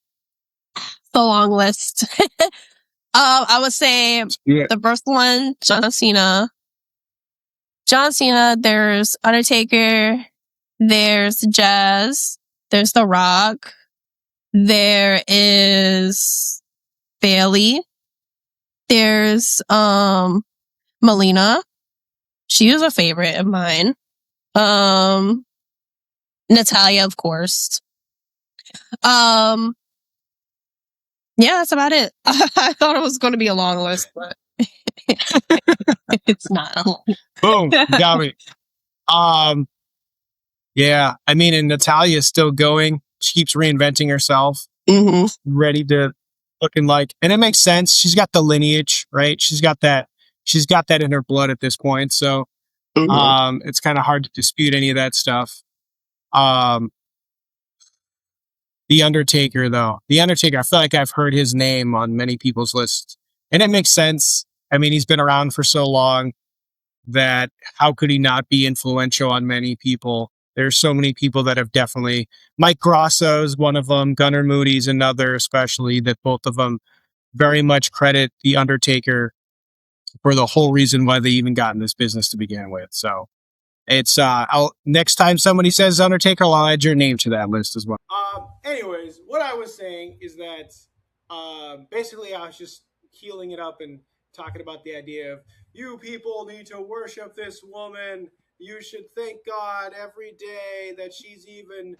the long list. I would say the first one, John Cena. There's Undertaker. There's Jazz. There's The Rock. There is Bailey. There's Melina. She was a favorite of mine. Natalia, of course. Yeah, that's about it. I thought it was going to be a long list, but it's not. Boom, got me. Yeah, I mean, and Natalia's still going. She keeps reinventing herself, ready to looking and it makes sense. She's got the lineage, right? She's got that in her blood at this point. So, it's kind of hard to dispute any of that stuff. The Undertaker, though. I feel like I've heard his name on many people's lists, and it makes sense. I mean, he's been around for so long. that how could he not be influential on many people? There's so many people that have definitely, Mike Grasso is one of them, Gunnar Moody's another, especially, that both of them very much credit The Undertaker for the whole reason why they even got in this business to begin with. So it's next time somebody says Undertaker, I'll add your name to that list as well. Anyways, what I was saying is that basically I was just healing it up and talking about the idea of you people need to worship this woman. You should thank God every day that she's even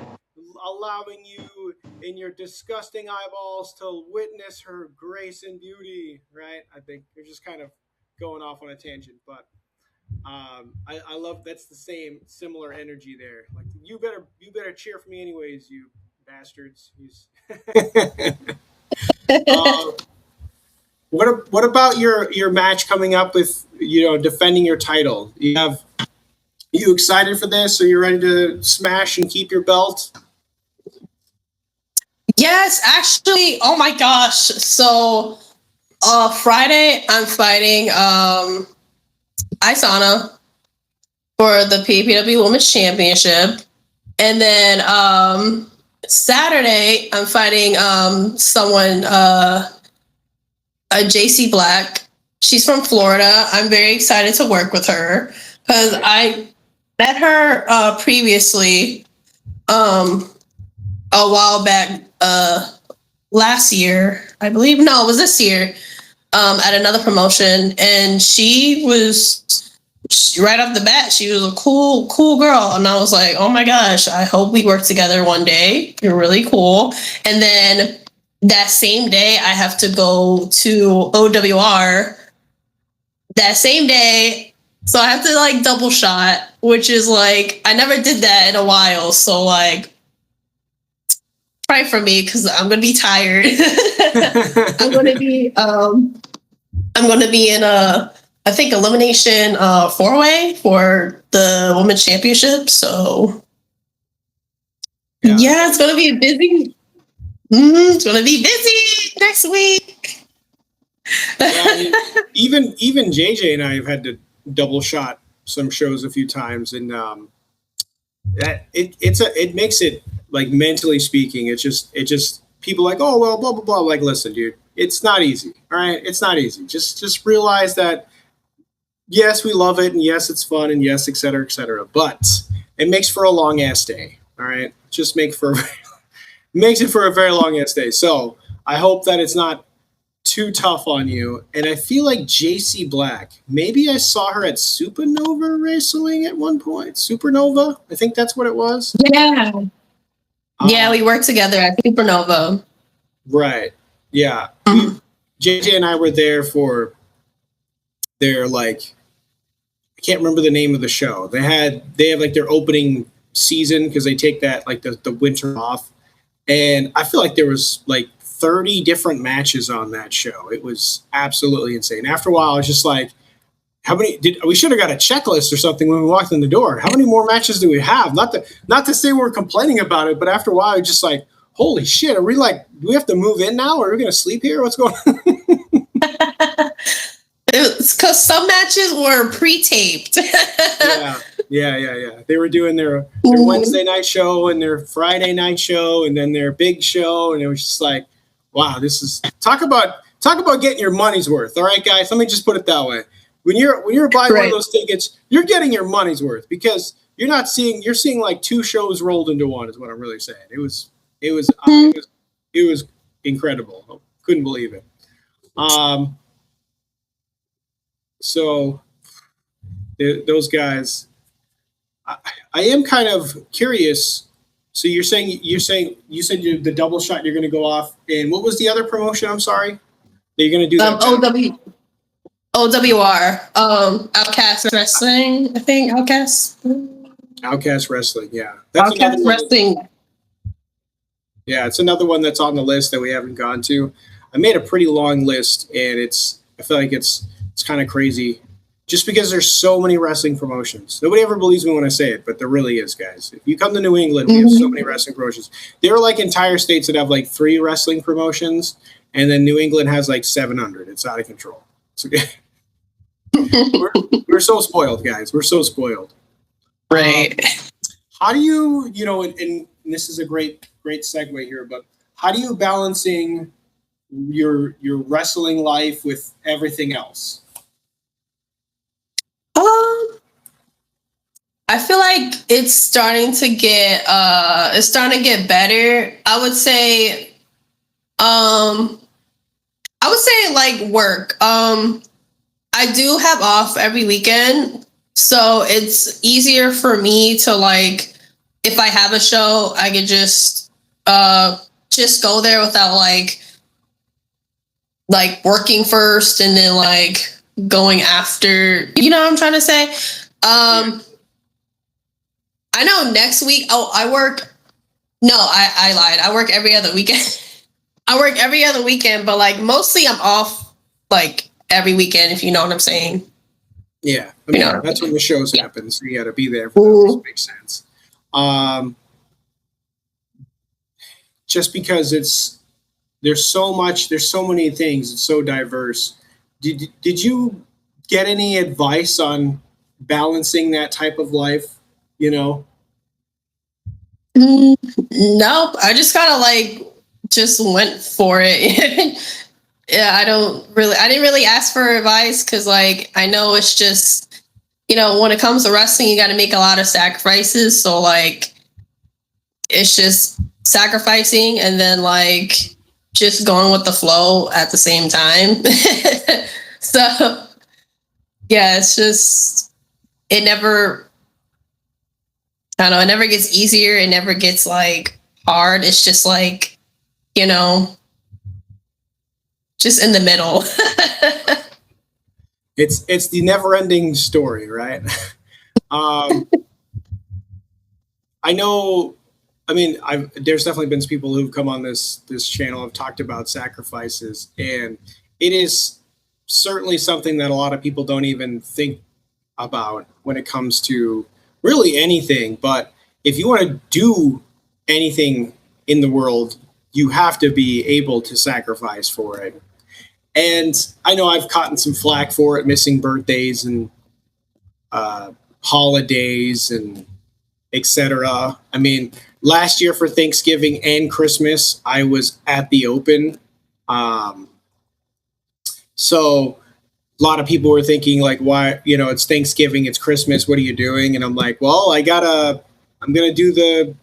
allowing you in your disgusting eyeballs to witness her grace and beauty, right? I think you're just kind of going off on a tangent, but I love that's the same similar energy there. Like you better cheer for me anyways, you bastards. What about your match coming up with defending your title? You excited for this? Are you ready to smash and keep your belt? Yes, actually. Oh my gosh. So Friday I'm fighting Isana for the PPW Women's Championship. And then Saturday I'm fighting someone JC Black. She's from Florida. I'm very excited to work with her because I met her previously a while back last year, I believe. No, it was this year at another promotion, and she was right off the bat. She was a cool girl, and I was like, oh my gosh, I hope we work together one day. You're really cool. And then that same day, I have to go to OWR that same day. So I have to like double shot, which is like, I never did that in a while. So like, pray for me because I'm going to be tired. I'm going to be in I think elimination 4-way for the women's championship. So yeah, it's going to be busy. It's going to be busy next week. Yeah, even JJ and I have had to double shot some shows a few times, and it makes it, like, mentally speaking, it's just people like, oh well, blah blah blah. Like, listen, dude, it's not easy. All right, it's not easy. Just realize that yes, we love it, and yes, it's fun, and yes, et cetera, but it makes for a long ass day. All right, just makes it for a very long ass day. So I hope that it's not too tough on you. And I feel like JC Black, maybe I saw her at Supernova Wrestling at one point. Supernova, I think that's what it was. Yeah. Yeah, we worked together at Supernova. Right. Yeah. JJ and I were there for their, like, I can't remember the name of the show. They have like their opening season because they take that, like, the winter off. And I feel like there was like 30 different matches on that show. It was absolutely insane. After a while, I was just like, we should have got a checklist or something when we walked in the door. How many more matches do we have? Not to say we're complaining about it, but after a while, just like, holy shit, are we like, do we have to move in now? Or are we going to sleep here? What's going on? It's because some matches were pre-taped. Yeah. They were doing their Wednesday night show and their Friday night show and then their big show, and it was just like, wow, this is talk about getting your money's worth. All right, guys, let me just put it that way. When you're buying one of those tickets, you're getting your money's worth because you're seeing like two shows rolled into one, is what I'm really saying. It was incredible. I couldn't believe it. So those guys, I am kind of curious. So you said the double shot, you're going to go off, and what was the other promotion? I'm sorry, that you're going to do that. OWR, Outcast Wrestling. I think Outcast Wrestling. Yeah, that's Outcast Wrestling. Yeah, it's another one that's on the list that we haven't gone to. I made a pretty long list, and I feel like it's kind of crazy. Just because there's so many wrestling promotions. Nobody ever believes me when I say it, but there really is, guys. If you come to New England, we have so many wrestling promotions. There are like entire states that have like 3 wrestling promotions, and then New England has like 700. It's out of control. It's okay. We're so spoiled, guys. We're so spoiled. Right. How do you, and this is a great segue here, but how do you balancing your wrestling life with everything else? I feel like it's starting to get better. I would say like work. I do have off every weekend, so it's easier for me to like if I have a show, I could just go there without like working first and then like going after, you know what I'm trying to say? I know next week, I work, no, I lied. I work every other weekend. I work every other weekend, but like mostly I'm off like every weekend, if you know what I'm saying. Yeah, I mean, that's when the shows happen, so you got to be there for those. Makes sense. Just because there's so many things, it's so diverse. Did you get any advice on balancing that type of life? Nope. I just kind of like just went for it. Yeah, I didn't really ask for advice because like I know it's just, when it comes to wrestling, you got to make a lot of sacrifices. So like it's just sacrificing and then like just going with the flow at the same time. So yeah, it's just, it never gets easier. It never gets like hard. It's just like, just in the middle. It's the never-ending story, right? I know. I mean, there's definitely been people who've come on this channel have talked about sacrifices, and it is certainly something that a lot of people don't even think about when it comes to really anything. But if you want to do anything in the world, you have to be able to sacrifice for it. And I know I've gotten some flack for it, missing birthdays and holidays and etc. I mean, last year for Thanksgiving and Christmas, I was at the Open. So a lot of people were thinking like, why, it's Thanksgiving, it's Christmas, what are you doing? And I'm like, well, I'm going to do the,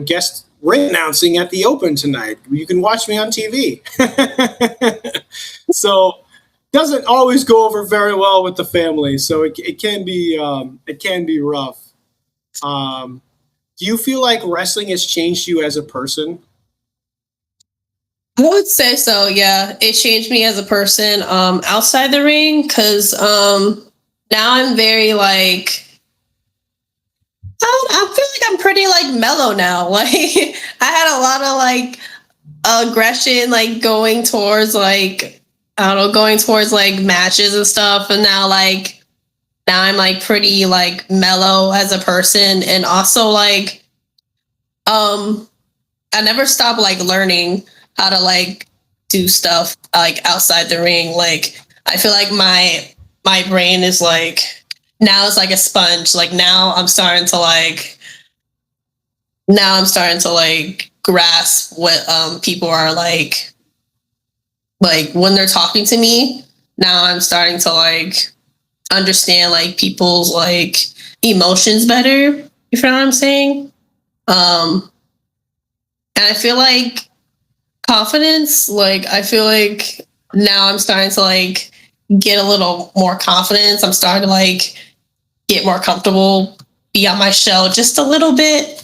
guest ring announcing at the Open tonight. You can watch me on TV. So doesn't always go over very well with the family. So it can be rough. Do you feel like wrestling has changed you as a person? I would say so. Yeah, it changed me as a person outside the ring because now I'm very like, I feel like I'm pretty like mellow now. Like I had a lot of like aggression, like going towards like, I don't know, going towards like matches and stuff, and now I'm like pretty like mellow as a person, and also like I never stop like learning how to like do stuff like outside the ring. Like I feel like my brain is like, now it's like a sponge. Like now I'm starting to grasp what people are like when they're talking to me. Now I'm starting to like understand like people's like emotions better, if you know what I'm saying. And I feel like confidence, like I feel like now I'm starting to like get a little more confidence. I'm starting to like get more comfortable, be on my shell just a little bit.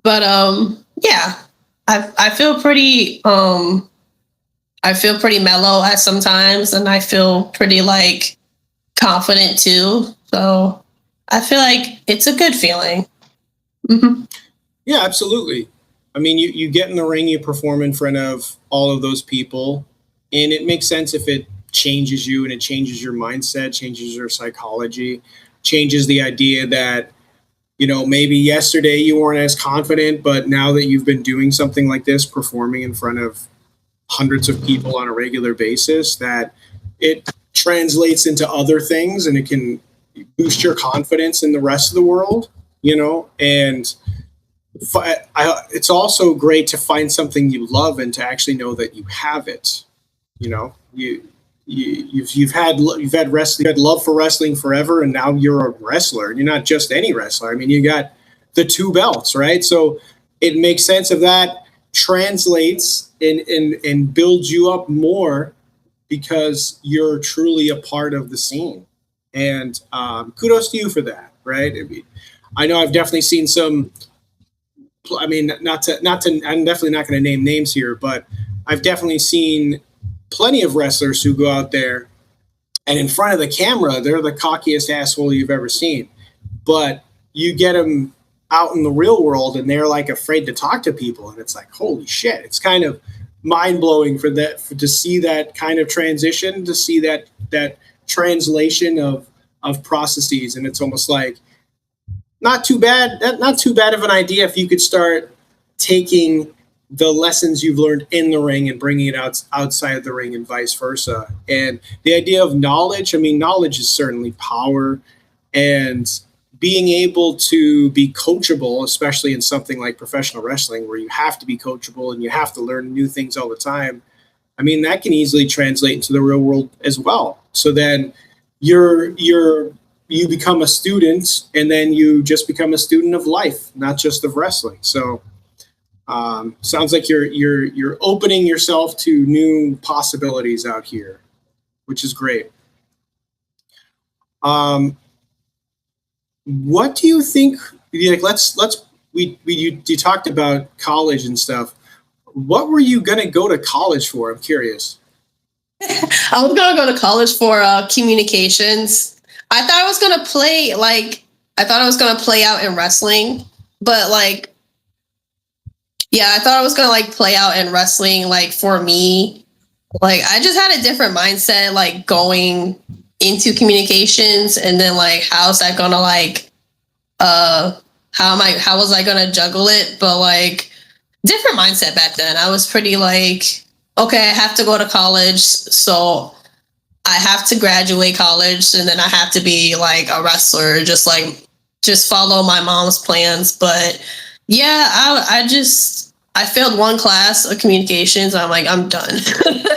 But yeah. I feel pretty mellow at sometimes, and I feel pretty like confident too. So I feel like it's a good feeling. Mm-hmm. Yeah, absolutely. I mean, you get in the ring, you perform in front of all of those people, and it makes sense if it changes you and it changes your mindset, changes your psychology, changes the idea that, maybe yesterday you weren't as confident, but now that you've been doing something like this, performing in front of hundreds of people on a regular basis, that it translates into other things, and it can boost your confidence in the rest of the world, you know. And it's also great to find something you love and to actually know that you have it. You know, you've had wrestling, you had love for wrestling forever, and now you're a wrestler. You're not just any wrestler. I mean, you got the 2 belts, right? So it makes sense of that, translates and builds you up more because you're truly a part of the scene. And kudos to you for that, right? I know I've definitely seen some. I mean, not to. I'm definitely not going to name names here, but I've definitely seen plenty of wrestlers who go out there and in front of the camera, they're the cockiest asshole you've ever seen. But you get them out in the real world and they're like afraid to talk to people. And it's like, holy shit. It's kind of mind blowing to see that kind of transition, to see that translation of processes. And it's almost like not too bad of an idea if you could start taking the lessons you've learned in the ring and bringing it outside of the ring and vice versa. And the idea of knowledge, I mean, knowledge is certainly power, and being able to be coachable, especially in something like professional wrestling where you have to be coachable and you have to learn new things all the time. I mean, that can easily translate into the real world as well. So then you become a student, and then you just become a student of life, not just of wrestling. So sounds like you're opening yourself to new possibilities out here, which is great. What do you think? Like, you talked about college and stuff. What were you gonna go to college for? I'm curious. I was gonna go to college for communications. I thought I was gonna play out in wrestling, but like, yeah, I thought I was gonna like play out in wrestling. Like for me, like I just had a different mindset, like going into communications, and then like how's that gonna like, how was I gonna juggle it? But like different mindset back then. I was pretty like, okay, I have to go to college, so I have to graduate college, and then I have to be like a wrestler, just follow my mom's plans. But yeah, I failed one class of communications. I'm like, I'm done.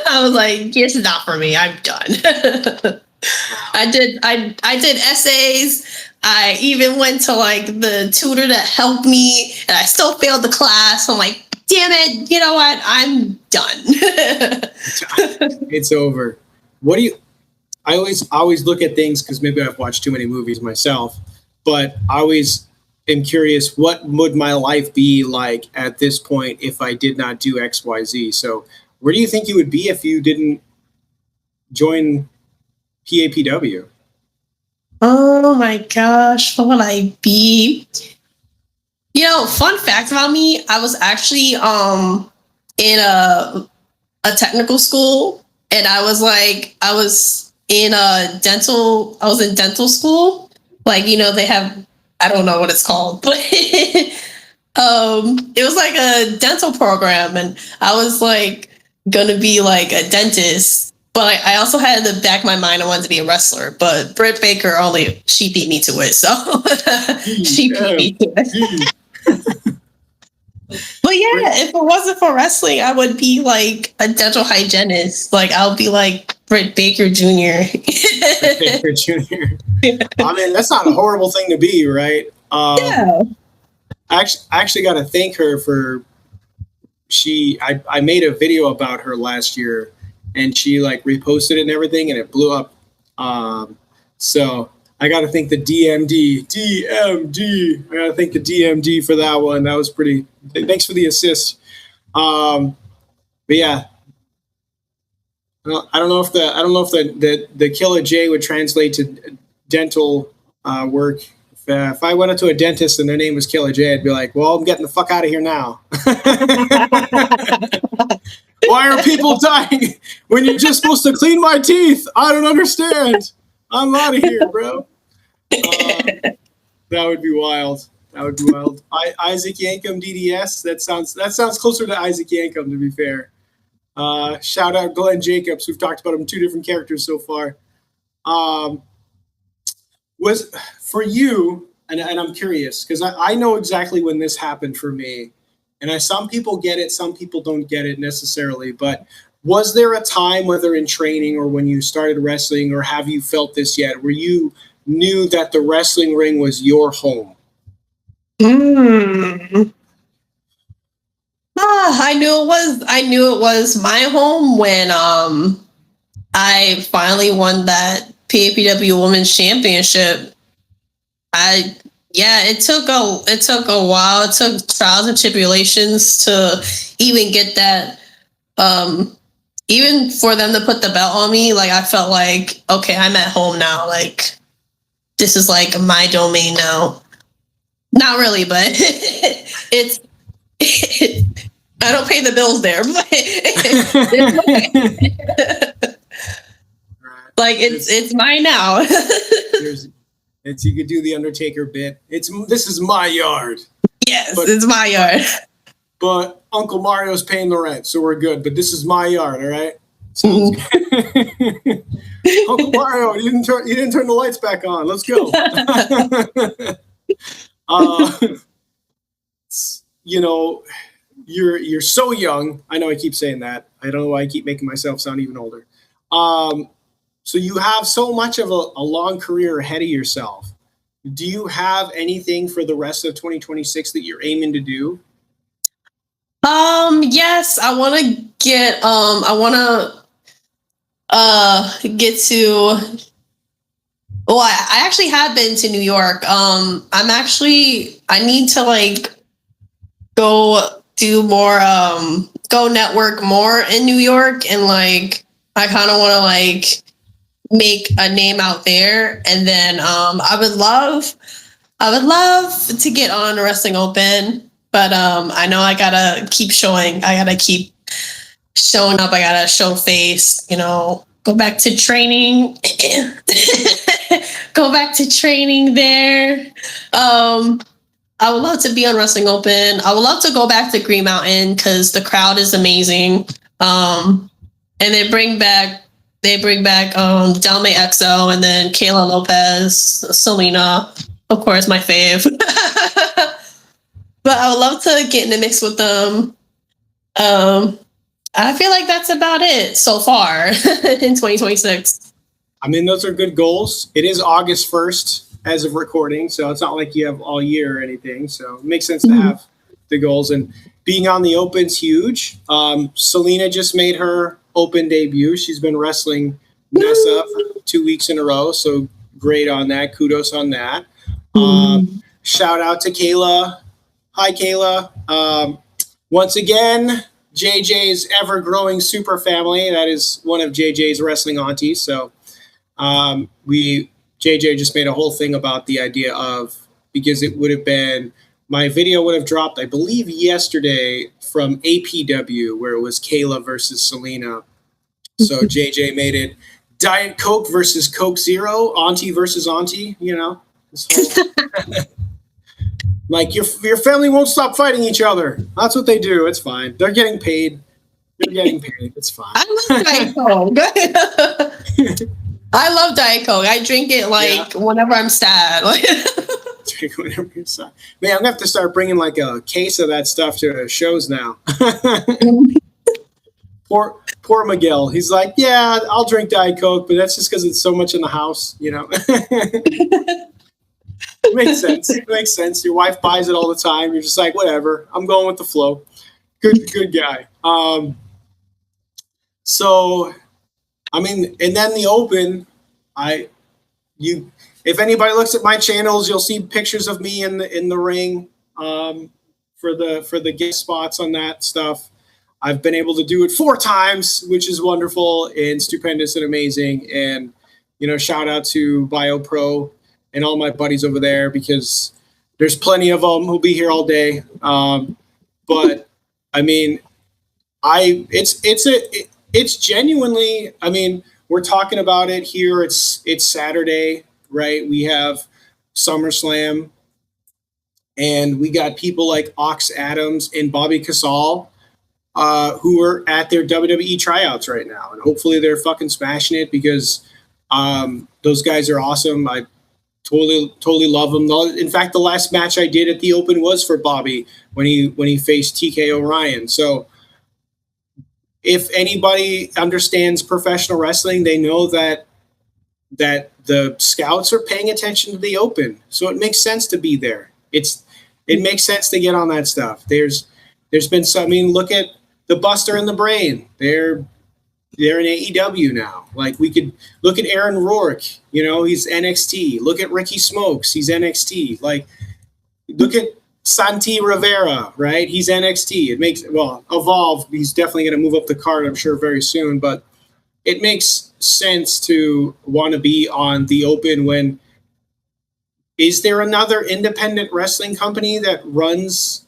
I was like, it's not for me. I'm done. I did essays. I even went to like the tutor that helped me, and I still failed the class. I'm like, damn it, you know what? I'm done. It's over. What do you? I always look at things because maybe I've watched too many movies myself, but I always am curious, what would my life be like at this point if I did not do X, Y, Z? So where do you think you would be if you didn't join PAPW? Oh my gosh, what would I be? You know, fun fact about me, I was actually in a technical school, and I was in dental school. Like, you know, they have, I don't know what it's called, but it was like a dental program, and I was like gonna be like a dentist. But I also had in the back of my mind I wanted to be a wrestler. But Britt Baker she beat me to it, so she beat me to it. But yeah, if it wasn't for wrestling, I would be like a dental hygienist. Like I'll be like Britt Baker Jr. Britt Baker Jr. I mean, that's not a horrible thing to be, right? Yeah. I actually got to thank her for I made a video about her last year, and she like reposted it and everything, and it blew up. So I got to thank the DMD. I got to thank the DMD for that one. That was pretty. Thanks for the assist. But yeah, I don't know if the Killa Jay would translate to dental work. If I went into a dentist and their name was Killa Jay, I'd be like, well, I'm getting the fuck out of here now. Why are people dying when you're just supposed to clean my teeth? I don't understand. I'm out of here, bro. That would be wild. Isaac Yankum DDS. That sounds closer to Isaac Yankum, to be fair. Shout out Glenn Jacobs. We've talked about him 2 different characters so far. Um, was for you, and I'm curious because I know exactly when this happened for me, and some people get it, some people don't get it necessarily. But was there a time, whether in training or when you started wrestling, or have you felt this yet, where you knew that the wrestling ring was your home? I knew it was. I knew it was my home when I finally won that PAPW Women's Championship. It took a while. It took trials and tribulations to even get that. Even for them to put the belt on me, like I felt like, okay, I'm at home now. Like this is like my domain now. Not really, but it's. I don't pay the bills there, but like it's mine now. You could do the Undertaker bit. This is my yard. Yes, it's my yard. But Uncle Mario's paying the rent, so we're good. But this is my yard, all right? Uncle Mario, you didn't turn the lights back on. Let's go. You know, you're so young. I know I keep saying that. I don't know why I keep making myself sound even older. So you have so much of a long career ahead of yourself. Do you have anything for the rest of 2026 that you're aiming to do? Yes, I want to get to. Well, I actually have been to New York. I need to like go do more, go network more in New York, and like I kind of want to like make a name out there, and then I would love to get on Wrestling Open, but I know I gotta keep showing. I gotta keep showing up. I gotta show face. You know, go back to training. Go back to training there. I would love to be on Wrestling Open. I would love to go back to Green Mountain because the crowd is amazing. And they bring back Delme XO, and then Kayla Lopez, Selena, of course, my fave. But I would love to get in the mix with them. I feel like that's about it so far in 2026. I mean, those are good goals. It is August 1st as of recording, so it's not like you have all year or anything. So it makes sense to have the goals. And being on the Open's huge. Selena just made her Open debut. She's been wrestling Nessa for 2 weeks in a row, so great on that. Kudos on that. Shout out to Kayla. Hi, Kayla. Once again, JJ's ever-growing super family. That is one of JJ's wrestling aunties. So JJ just made a whole thing about the idea of, because it would have been, my video would have dropped, I believe, yesterday from APW, where it was Kayla versus Selena. So JJ made it Diet Coke versus Coke Zero, auntie versus auntie, you know. Like, your family won't stop fighting each other. That's what they do. It's fine. They're getting paid. It's fine. I love Diet Coke. I love Diet Coke. I drink it whenever I'm sad. Drink whenever you're sad. Man, I'm gonna have to start bringing like a case of that stuff to shows now. Poor Miguel. He's like, yeah, I'll drink Diet Coke, but that's just because it's so much in the house, you know. Makes sense. It makes sense. Your wife buys it all the time. You're just like, whatever. I'm going with the flow. Good guy. So, I mean, and then the Open, if anybody looks at my channels, you'll see pictures of me in the ring for the guest spots on that stuff. I've been able to do it 4 times, which is wonderful and stupendous and amazing. And, you know, shout out to BioPro and all my buddies over there, because there's plenty of them who'll be here all day. But I mean, it's genuinely, I mean, we're talking about it here. It's Saturday, right? We have SummerSlam, and we got people like Ox Adams and Bobby Casal, who are at their WWE tryouts right now. And hopefully they're fucking smashing it, because Those guys are awesome. I totally love them. In fact, the last match I did at the Open was for Bobby when he faced TK Orion. So if anybody understands professional wrestling, they know that the scouts are paying attention to the Open. So it makes sense to be there. It makes sense to get on that stuff. There's been some, I mean, look at the Buster and the Brain. They're in AEW now. Like, we could look at Aaron Rourke, he's NXT. Look at Ricky Smokes, he's NXT. Like, look at Santi Rivera, right? He's NXT. It makes, Evolve, he's definitely going to move up the card, I'm sure, very soon. But it makes sense to want to be on the Open when, is there another independent wrestling company that runs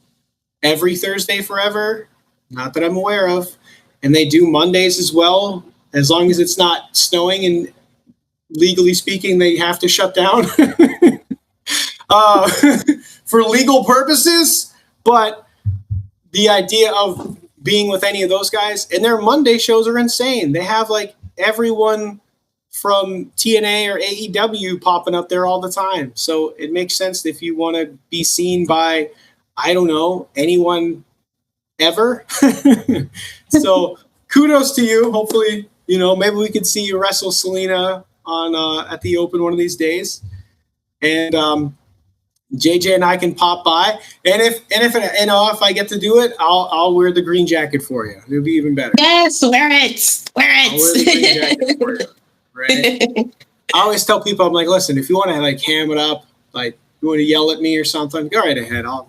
every Thursday forever? Not that I'm aware of. And they do Mondays as well, as long as it's not snowing and legally speaking, they have to shut down for legal purposes. But the idea of being with any of those guys, and their Monday shows are insane. They have like everyone from TNA or AEW popping up there all the time. So it makes sense if you want to be seen by, I don't know, anyone ever. So kudos to you. Hopefully, maybe we could see you wrestle Selena on at the Open one of these days. And JJ and I can pop by. And if I get to do it, I'll wear the green jacket for you. It'll be even better. Yes, wear it. I'll wear the green jacket for you. Right. I always tell people, I'm like, listen, if you want to like ham it up, like you want to yell at me or something, go right ahead. I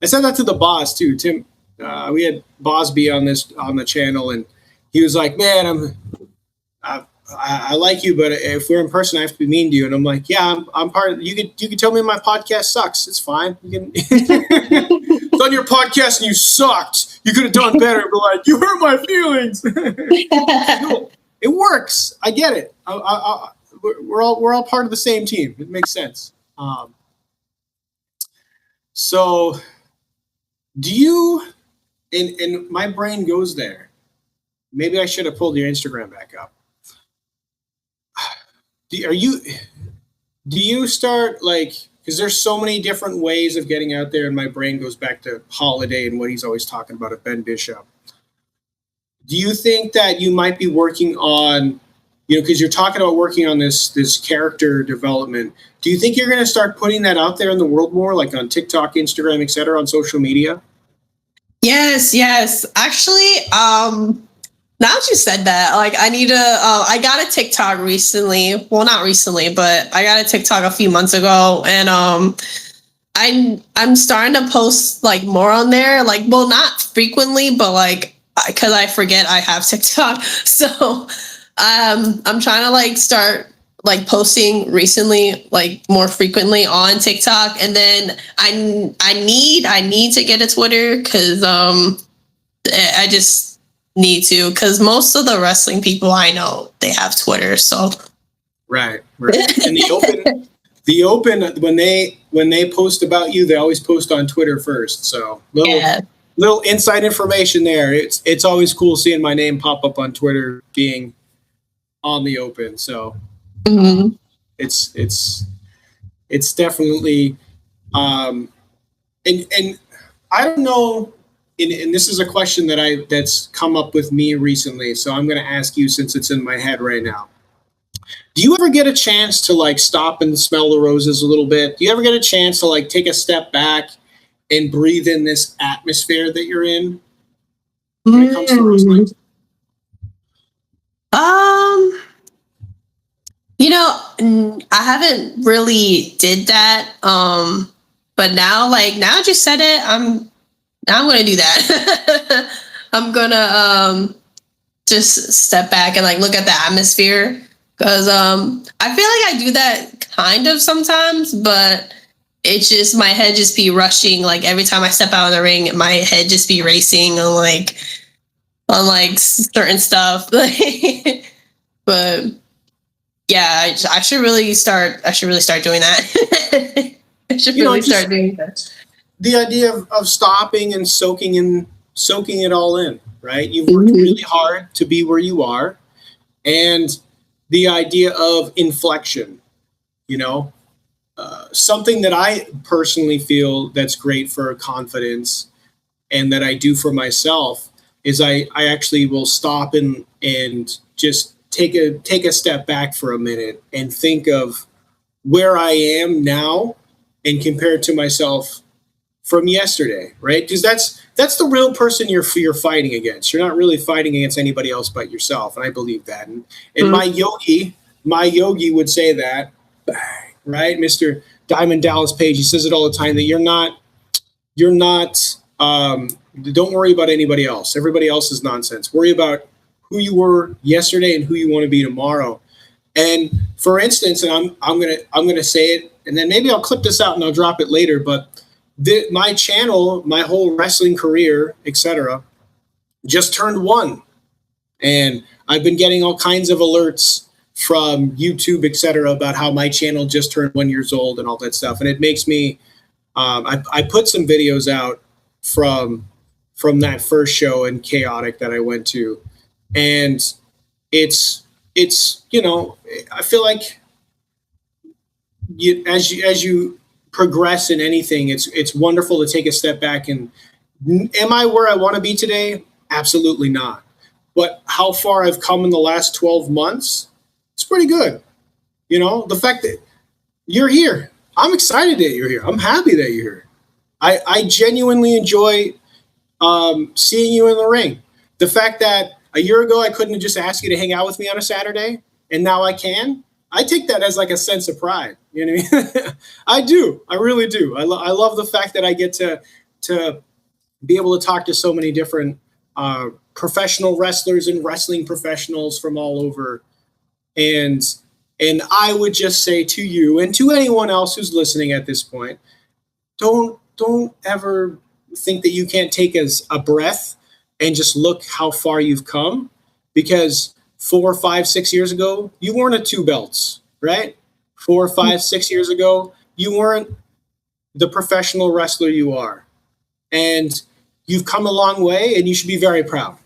said that to the boss too, Tim. We had Bosby on the channel, and he was like, "Man, I like you, but if we're in person, I have to be mean to you." And I'm like, "Yeah, I'm part of. You could tell me my podcast sucks. It's fine. You can it's on your podcast, and you sucked. You could have done better." But like, you hurt my feelings. Cool. It works. I get it. We're all part of the same team. It makes sense. So, do you? And my brain goes there. Maybe I should have pulled your Instagram back up. Do you start like, because there's so many different ways of getting out there, and my brain goes back to Holiday and what he's always talking about at Ben Bishop. Do you think that you might be working on, because you're talking about working on this character development, do you think you're going to start putting that out there in the world more, like on TikTok, Instagram, et cetera, on social media? Yes. Actually, now that you said that, like, I need to, I got a TikTok recently. Well, not recently, but I got a TikTok a few months ago, and I'm starting to post like more on there, like, well, not frequently, but like, because I forget I have TikTok. So I'm trying to like start like posting recently, like more frequently on TikTok. And then I need to get a Twitter, because I just need to, because most of the wrestling people I know, they have Twitter. So right. And the open when they post about you, they always post on Twitter first. So little inside information there. It's always cool seeing my name pop up on Twitter being on the Open. So it's definitely and I don't know, and this is a question that's come up with me recently, so I'm going to ask you since it's in my head right now. Do you ever get a chance to like stop and smell the roses a little bit? Do you ever get a chance to like take a step back and breathe in this atmosphere that you're in when it comes to wrestling? I haven't really did that. But now that you said it, I'm gonna do that. I'm gonna just step back and like look at the atmosphere, because I feel like I do that kind of sometimes, but it's just my head just be rushing. Like every time I step out of the ring, my head just be racing on like certain stuff. But yeah, I should really start doing that. I should really start doing that. The idea of stopping and soaking it all in, right? You've worked really hard to be where you are, and the idea of inflection, you know, something that I personally feel that's great for confidence and that I do for myself is I actually will stop and just take a step back for a minute and think of where I am now and compare it to myself from yesterday, right? Because that's the real person you're fighting against. You're not really fighting against anybody else but yourself, and I believe that. And my yogi would say that, right, Mister Diamond Dallas Page. He says it all the time that you're not. Don't worry about anybody else. Everybody else is nonsense. Worry about who you were yesterday and who you want to be tomorrow. And for instance, and I'm gonna say it, and then maybe I'll clip this out and I'll drop it later. But my channel, my whole wrestling career, etc., just turned 1, and I've been getting all kinds of alerts from YouTube, etc., about how my channel just turned 1 years old and all that stuff. And it makes me. I put some videos out from that first show in Chaotic that I went to, and it's I feel like as you progress in anything, it's wonderful to take a step back and am I where I want to be today? Absolutely not. But how far I've come in the last 12 months, it's pretty good. The fact that you're here, I'm excited that you're here. I'm happy that you're here. I genuinely enjoy seeing you in the ring. The fact that a year ago I couldn't have just asked you to hang out with me on a Saturday, and now I can. I take that as like a sense of pride. You know what I mean? I do. I really do. I love the fact that I get to be able to talk to so many different professional wrestlers and wrestling professionals from all over. And I would just say to you and to anyone else who's listening at this point, don't ever think that you can't take a breath and just look how far you've come, because 4, 5, 6 years ago, you weren't at 2 belts, right? 4, 5, 6 years ago, you weren't the professional wrestler you are. And you've come a long way, and you should be very proud.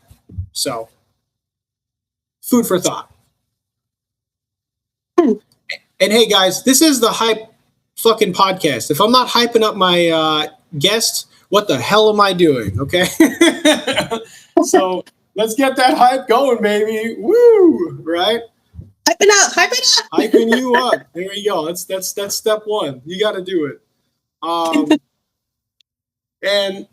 So, food for thought. And hey, guys, this is the Hype fucking podcast. If I'm not hyping up my guests, what the hell am I doing? Okay. So let's get that hype going, baby. Woo! Right? Hyping up. Hyping you up. There you go. That's step 1. You got to do it. And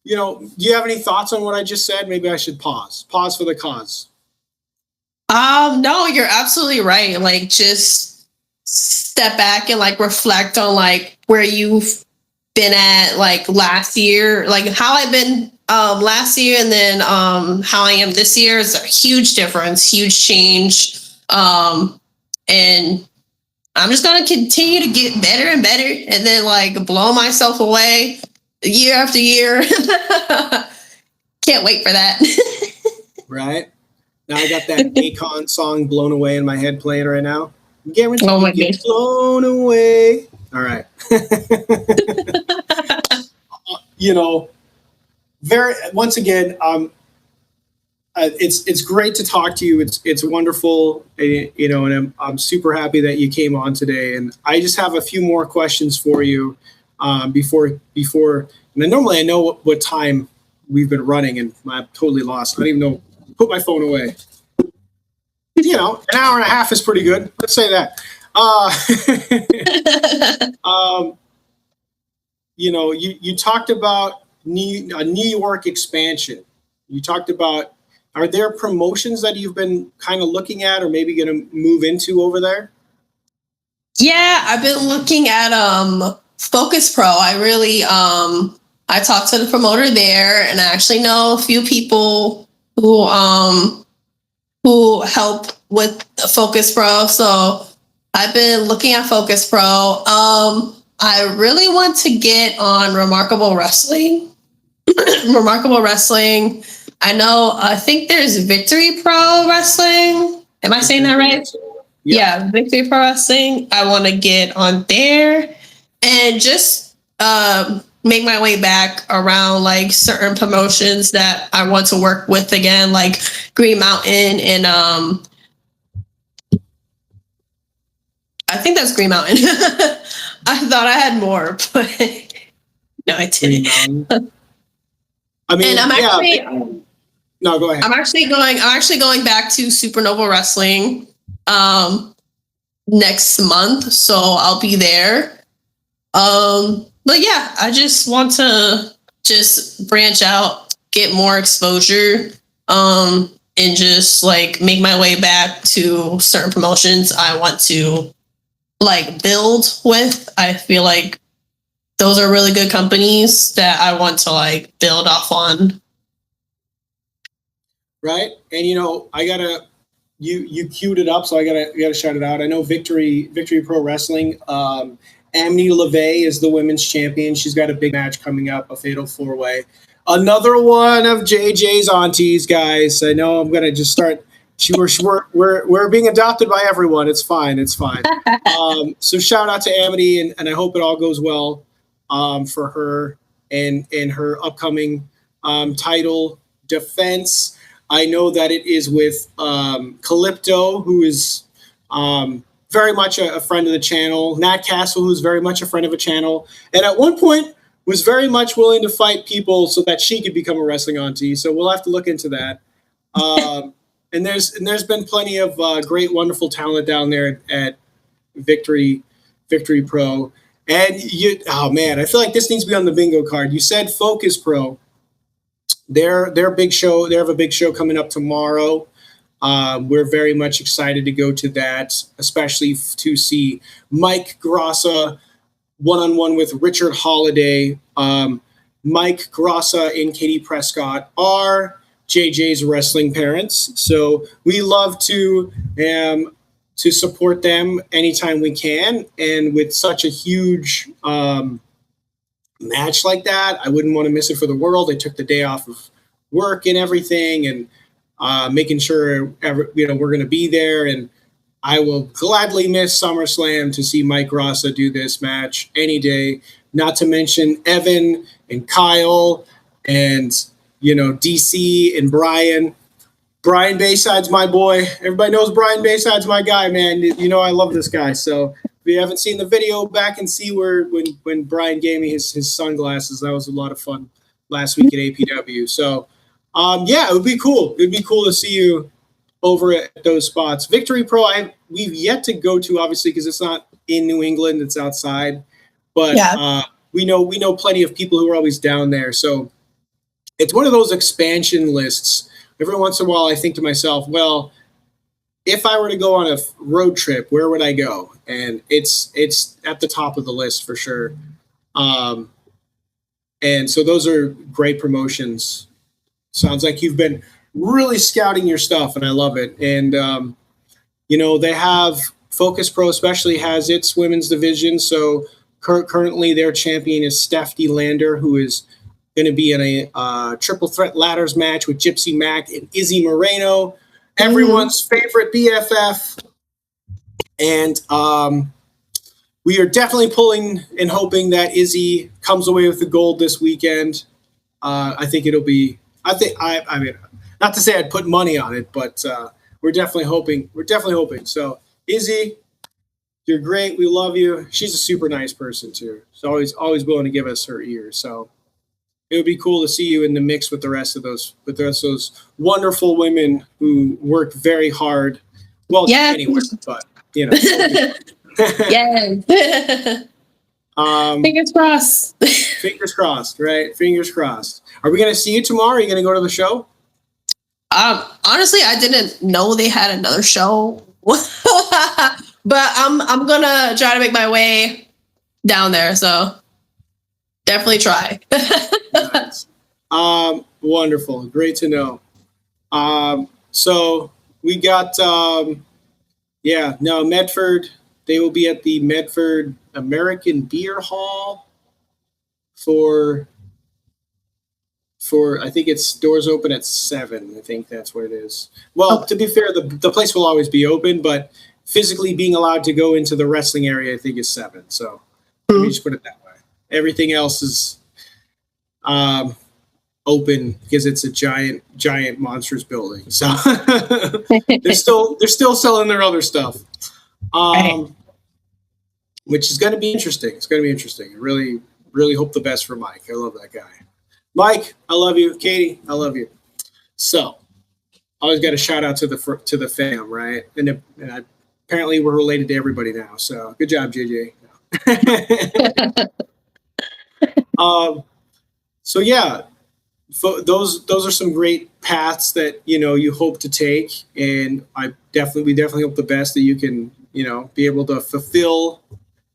do you have any thoughts on what I just said? Maybe I should pause. Pause for the cause. No, you're absolutely right. Like, just step back and like reflect on like where you've been at like last year, like how I've been last year, and then how I am this year is a huge difference, huge change. And I'm just gonna continue to get better and better, and then like blow myself away year after year. Can't wait for that. Right. Now I got that Akon song "Blown Away" in my head playing right now. Guaranteed to get blown away. All right. Once again, it's great to talk to you. It's wonderful, and I'm super happy that you came on today. And I just have a few more questions for you before. And normally I know what time we've been running, and I'm totally lost. I don't even know. Put my phone away. An hour and a half is pretty good. Let's say that. You talked about a New York expansion. You talked about, are there promotions that you've been kind of looking at or maybe going to move into over there? Yeah, I've been looking at Focus Pro. I really I talked to the promoter there, and I actually know a few people who help with Focus Pro. So I've been looking at Focus Pro. I really want to get on Remarkable Wrestling. Remarkable Wrestling. I think there's Victory Pro Wrestling. Am I saying that right? Yeah, Victory Pro Wrestling. I want to get on there and just make my way back around like certain promotions that I want to work with again, like Green Mountain and I think that's Green Mountain. I thought I had more, but no, I didn't. I mean, and I'm actually no, go ahead. I'm actually going back to Supernova Wrestling next month, so I'll be there. But yeah, I just want to just branch out, get more exposure, and just like make my way back to certain promotions I want to like build with. I feel like those are really good companies that I want to like build off on. Right. And I gotta you queued it up, so I gotta shout it out. I know Victory Pro Wrestling. Amity LeVay is the women's champion. She's got a big match coming up, a fatal 4-way. Another one of JJ's aunties, guys. I know I'm gonna just start. We're being adopted by everyone. It's fine. It's fine. So shout out to Amity, and I hope it all goes well for her and her upcoming title defense. I know that it is with Calypto, who is very much a friend of the channel. Nat Castle, who's very much a friend of a channel. And at one point was very much willing to fight people so that she could become a wrestling auntie. So we'll have to look into that. And there's been plenty of great, wonderful talent down there at Victory Pro. And oh man, I feel like this needs to be on the bingo card. You said Focus Pro. Their big show. They have a big show coming up tomorrow. We're very much excited to go to that, especially to see Mike Grassa one-on-one with Richard Holiday. Mike Grassa and Katie Prescott are JJ's wrestling parents, so we love to support them anytime we can. And with such a huge match like that, I wouldn't want to miss it for the world. They took the day off of work and everything, and making sure we're going to be there. And I will gladly miss SummerSlam to see Mike Grassa do this match any day. Not to mention Evan and Kyle and DC and Brian. Brian Bayside's my boy. Everybody knows Brian Bayside's my guy, man. I love this guy. So if you haven't seen the video, back and see when Brian gave me his sunglasses. That was a lot of fun last week at APW. So it would be cool. It'd be cool to see you over at those spots. Victory Pro, we've yet to go to, obviously, because it's not in New England, it's outside. But we know plenty of people who are always down there. So it's one of those expansion lists. Every once in a while, I think to myself, well, if I were to go on a road trip, where would I go? And it's at the top of the list for sure. And so those are great promotions. Sounds like you've been really scouting your stuff, and I love it. And, they have Focus Pro especially has its women's division. So currently their champion is Stephanie Lander, who is going to be in a triple threat ladders match with Gypsy Mac and Izzy Moreno, everyone's favorite BFF. And we are definitely pulling and hoping that Izzy comes away with the gold this weekend. I think it'll be. I mean, not to say I'd put money on it, but we're definitely hoping. So, Izzy, you're great. We love you. She's a super nice person too. She's always willing to give us her ear. So, it would be cool to see you in the mix with the rest of those wonderful women who work very hard. Well, anywhere, but yes. Fingers crossed. Fingers crossed, right? Fingers crossed. Are we going to see you tomorrow? Are you going to go to the show? Honestly, I didn't know they had another show, but I'm gonna try to make my way down there. So definitely try. Nice. Wonderful. Great to know. So we got, Medford. They will be at the Medford American Beer Hall for I think it's doors open at 7. I think that's what it is. Well, to be fair, the place will always be open, but physically being allowed to go into the wrestling area, I think, is 7. So let me just put it that way. Everything else is open because it's a giant monstrous building. So they're still selling their other stuff. which is going to be interesting. It's going to be interesting. I really, really hope the best for Mike. I love that guy. Mike, I love you. Katie, I love you. So, always got a shout out to the fam, right? And apparently we're related to everybody now. So, good job, JJ. So yeah, those are some great paths that you hope to take, and we definitely hope the best that you can be able to fulfill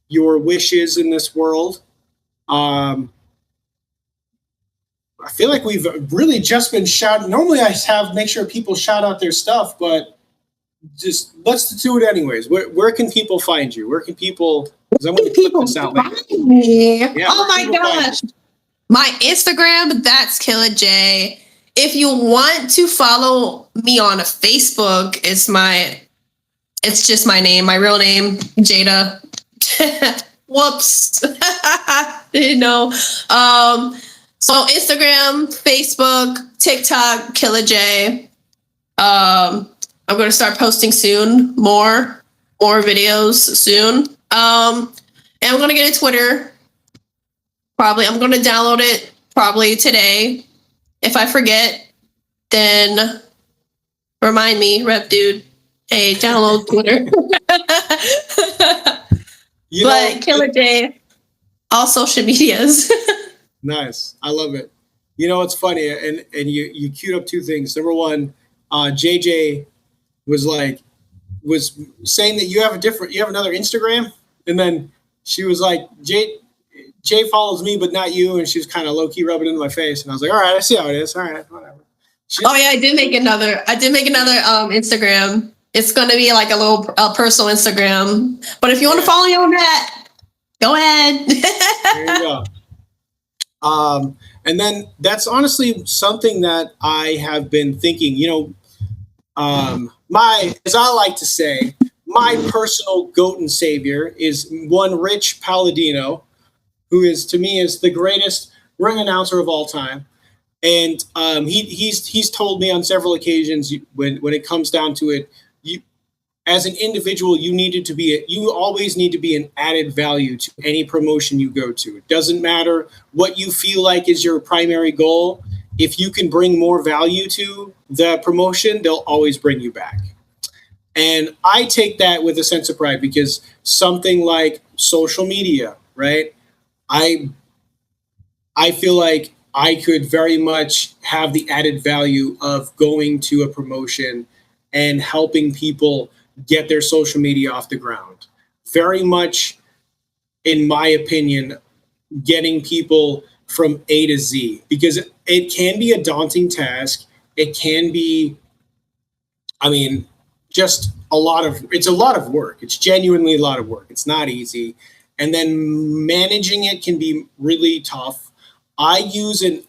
your wishes in this world. I feel like we've really just been shouting. Normally, I make sure people shout out their stuff, but just let's do it anyways. Where can people find you? Where can people? Because I want to put this out. Yeah, oh my gosh. My Instagram, that's Killa Jay. If you want to follow me on Facebook, it's just my name, my real name, Jada. Whoops. Didn't know. So Instagram, Facebook, TikTok, Killa Jay. I'm going to start posting soon, more videos soon. And I'm going to get a Twitter. Probably, I'm going to download it probably today. If I forget, then remind me, Rev Dude. Hey, download Twitter. But Killa Jay, all social medias. Nice. I love it. It's funny, and you queued up two things. Number one, JJ was saying that you have another Instagram, and then she was like, Jay follows me, but not you. And she was kind of low key rubbing into my face. And I was like, all right, I see how it is. All right, whatever. I did make another Instagram. It's going to be like a little personal Instagram. But if you want to follow me on that, go ahead. There you go. And then that's honestly something that I have been thinking, as I like to say, my personal goat and savior is one Rich Palladino, who is to me is the greatest ring announcer of all time. And he's told me on several occasions when it comes down to it, you as an individual, you always need to be an added value to any promotion you go to. It doesn't matter what you feel like is your primary goal. If you can bring more value to the promotion, they'll always bring you back. And I take that with a sense of pride because something like social media, right? I feel like I could very much have the added value of going to a promotion and helping people get their social media off the ground. Very much, in my opinion, getting people from A to Z, because it can be a daunting task. It can be, just it's a lot of work. It's genuinely a lot of work. It's not easy. And then managing it can be really tough. I use an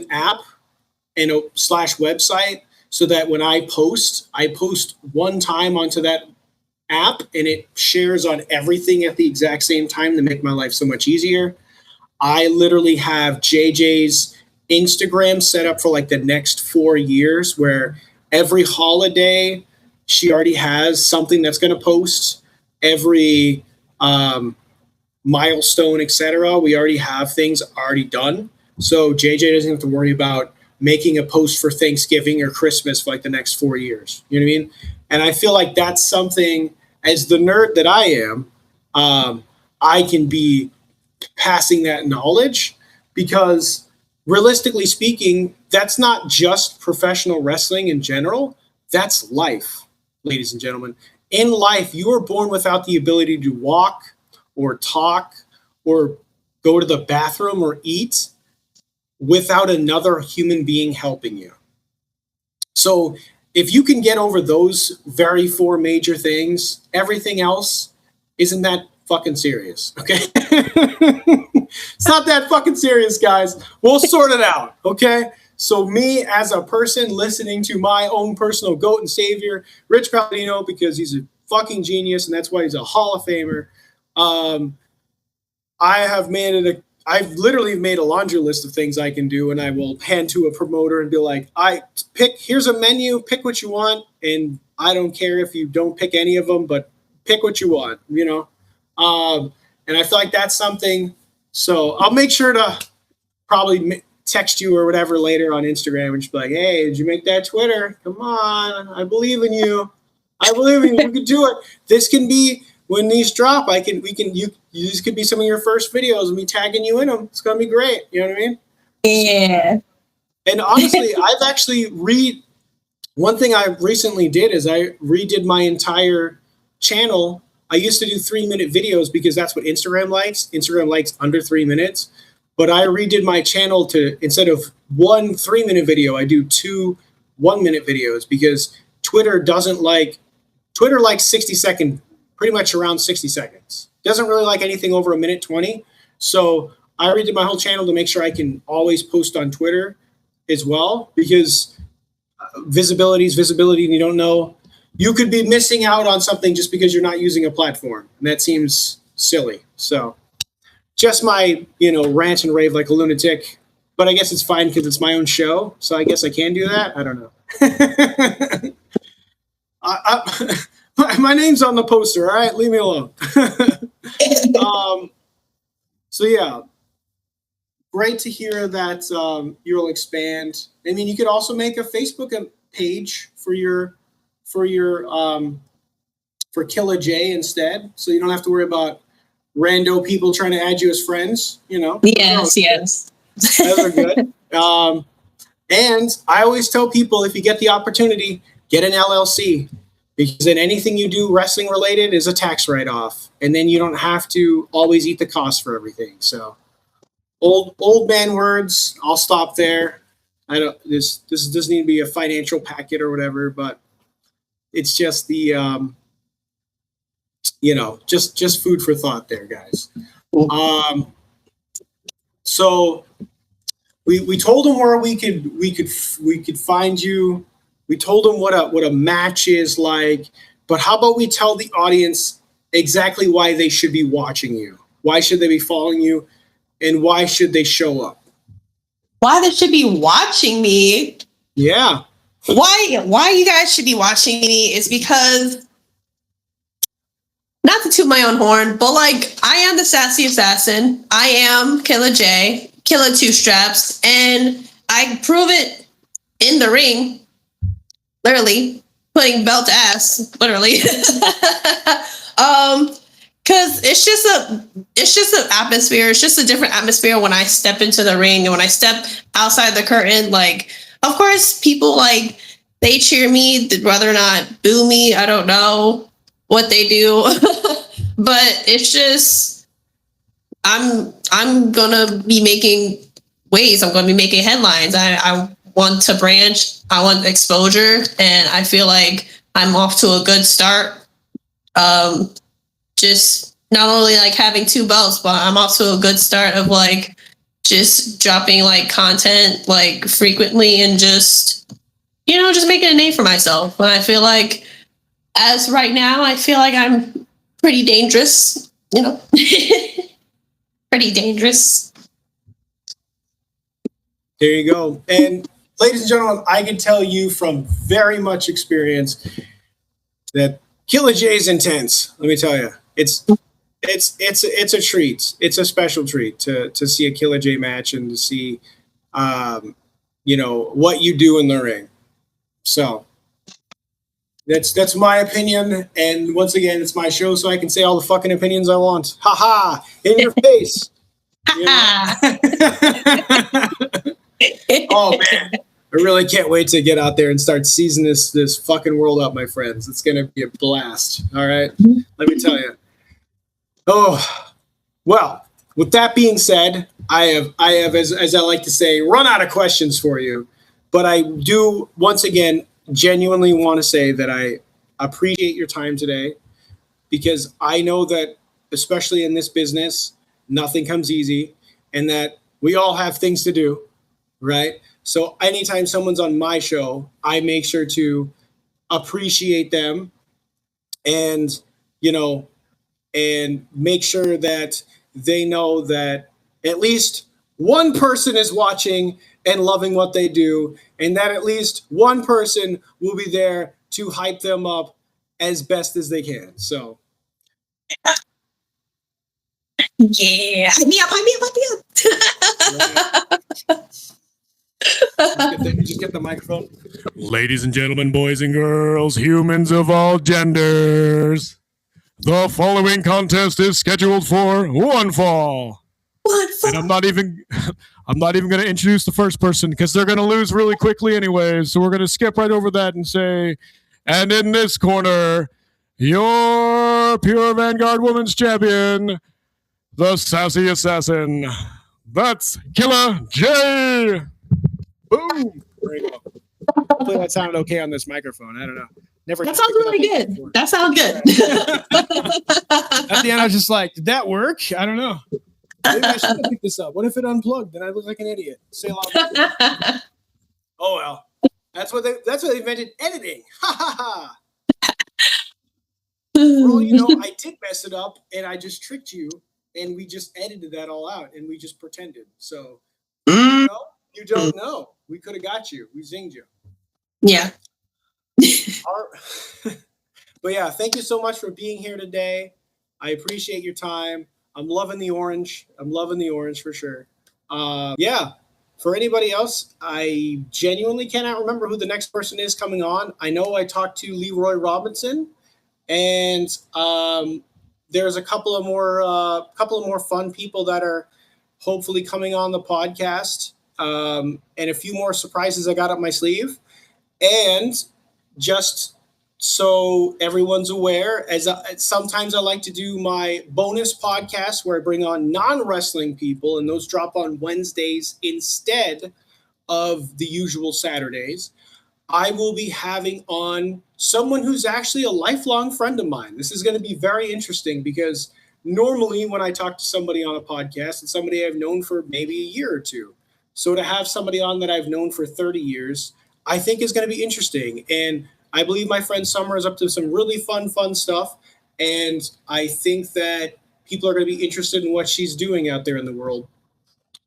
app and a /website so that when I post one time onto that app and it shares on everything at the exact same time to make my life so much easier. I literally have JJ's Instagram set up for like the next 4 years, where every holiday she already has something that's going to post. Every milestone, etc. We already have things already done. So JJ doesn't have to worry about making a post for Thanksgiving or Christmas for like the next 4 years. You know what I mean? And I feel like that's something, as the nerd that I am, I can be passing that knowledge, because realistically speaking, that's not just professional wrestling in general. That's life, ladies and gentlemen. In life, you are born without the ability to walk or talk or go to the bathroom or eat without another human being helping you. So if you can get over those very 4 major things, everything else isn't that fucking serious, okay? It's not that fucking serious, guys. We'll sort it out, okay? So me as a person listening to my own personal goat and savior, Rich Palladino, because he's a fucking genius and that's why he's a Hall of Famer, I've literally made a laundry list of things I can do, and I will hand to a promoter and be like, here's a menu, pick what you want, and I don't care if you don't pick any of them, but pick what you want, And I feel like that's something. So I'll make sure to probably text you or whatever later on Instagram and just be like, "Hey, did you make that Twitter? Come on, I believe in you. I believe in you. You can do it. This can be when these drop. These could be some of your first videos and me tagging you in them. It's gonna be great. You know what I mean? Yeah. And honestly, I've actually one thing I recently did is I redid my entire channel. I used to do 3-minute videos because that's what Instagram likes. Instagram likes under 3 minutes. But I redid my channel to, instead of one 3-minute video, I do 2 1-minute videos because Twitter likes 60-second, pretty much around 60 seconds. Doesn't really like anything over 1:20. So I redid my whole channel to make sure I can always post on Twitter as well, because visibility is visibility, and you don't know. You could be missing out on something just because you're not using a platform, and that seems silly. So just my, rant and rave like a lunatic, but I guess it's fine because it's my own show, so I guess I can do that. I don't know. My name's on the poster. All right, leave me alone. So yeah, great to hear that you'll expand. I mean, you could also make a Facebook page for Killa Jay instead, so you don't have to worry about rando people trying to add you as friends. Yes. Those are good. And I always tell people, if you get the opportunity, get an LLC, because then anything you do wrestling related is a tax write-off, and then you don't have to always eat the cost for everything. So old man words. I'll stop there. I don't. This doesn't need to be a financial packet or whatever, but it's just the just food for thought there, guys. So we told them where we could find you. We told them what a match is like, but how about we tell the audience exactly why they should be watching you? Why should they be following you? And why should they show up? Why they should be watching me? Yeah. Why you guys should be watching me is because, not to toot my own horn, but like, I am the Sassy Assassin. I am Killa Jay, Killa Two Straps, and I prove it in the ring. Literally putting belt to ass, literally. Cause it's just an atmosphere. It's just a different atmosphere when I step into the ring and when I step outside the curtain. Like, of course, people like, they cheer me, whether or not boo me. I don't know what they do, but it's just, I'm gonna be making waves. I'm gonna be making headlines. I want to branch. I want exposure, and I feel like I'm off to a good start. Just not only like having 2 belts, but I'm off to a good start of like just dropping like content like frequently and just making a name for myself. And I feel like, as right now, I feel like I'm pretty dangerous. Pretty dangerous. There you go. And ladies and gentlemen, I can tell you from very much experience that Killa Jay is intense. Let me tell you, it's a treat. It's a special treat to see a Killa Jay match and to see, what you do in the ring. So that's my opinion. And once again, it's my show, so I can say all the fucking opinions I want. Ha ha! In your face. Oh man, I really can't wait to get out there and start seizing this fucking world up, my friends. It's gonna be a blast. All right, let me tell you. Oh, well. With that being said, I have as I like to say, run out of questions for you. But I do once again genuinely want to say that I appreciate your time today, because I know that, especially in this business, nothing comes easy, and that we all have things to do. Right. So anytime someone's on my show, I make sure to appreciate them and, and make sure that they know that at least one person is watching and loving what they do, and that at least one person will be there to hype them up as best as they can. So Yeah. Hype me up. Just get the microphone. Ladies and gentlemen, boys and girls, humans of all genders, the following contest is scheduled for one fall. And I'm not even going to introduce the first person because they're going to lose really quickly anyways. So we're going to skip right over that and say, and in this corner, your Pure Vanguard Women's Champion, the Sassy Assassin. That's Killa Jay. Boom. There you go. Hopefully that sounded okay on this microphone. I don't know. Never. That sounds really good. Before. That sounds good. At the end, I was just like, did that work? I don't know. Maybe I should pick this up. What if it unplugged? Then I look like an idiot. Say a lot. Oh well. That's what they invented editing. Ha ha ha. For all you know, I did mess it up and I just tricked you and we just edited that all out and we just pretended. So you don't know. We could have got you. We zinged you. Yeah. But yeah, thank you so much for being here today. I appreciate your time. I'm loving the orange. For sure. Yeah. For anybody else, I genuinely cannot remember who the next person is coming on. I know I talked to Leroy Robinson, and there's a couple of more fun people that are hopefully coming on the podcast, and a few more surprises I got up my sleeve. And just so everyone's aware, sometimes I like to do my bonus podcast where I bring on non-wrestling people, and those drop on Wednesdays instead of the usual Saturdays. I will be having on someone who's actually a lifelong friend of mine. This is going to be very interesting because normally when I talk to somebody on a podcast, it's somebody I've known for maybe a year or two. So to have somebody on that I've known for 30 years, I think is going to be interesting. And I believe my friend Summer is up to some really fun stuff. And I think that people are going to be interested in what she's doing out there in the world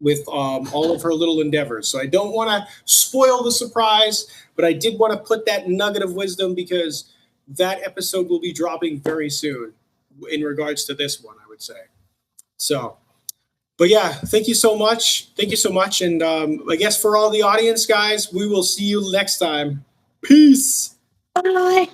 with all of her little endeavors. So I don't want to spoil the surprise, but I did want to put that nugget of wisdom because that episode will be dropping very soon in regards to this one, I would say. So, but yeah, thank you so much. And I guess for all the audience guys, we will see you next time. Peace. Bye.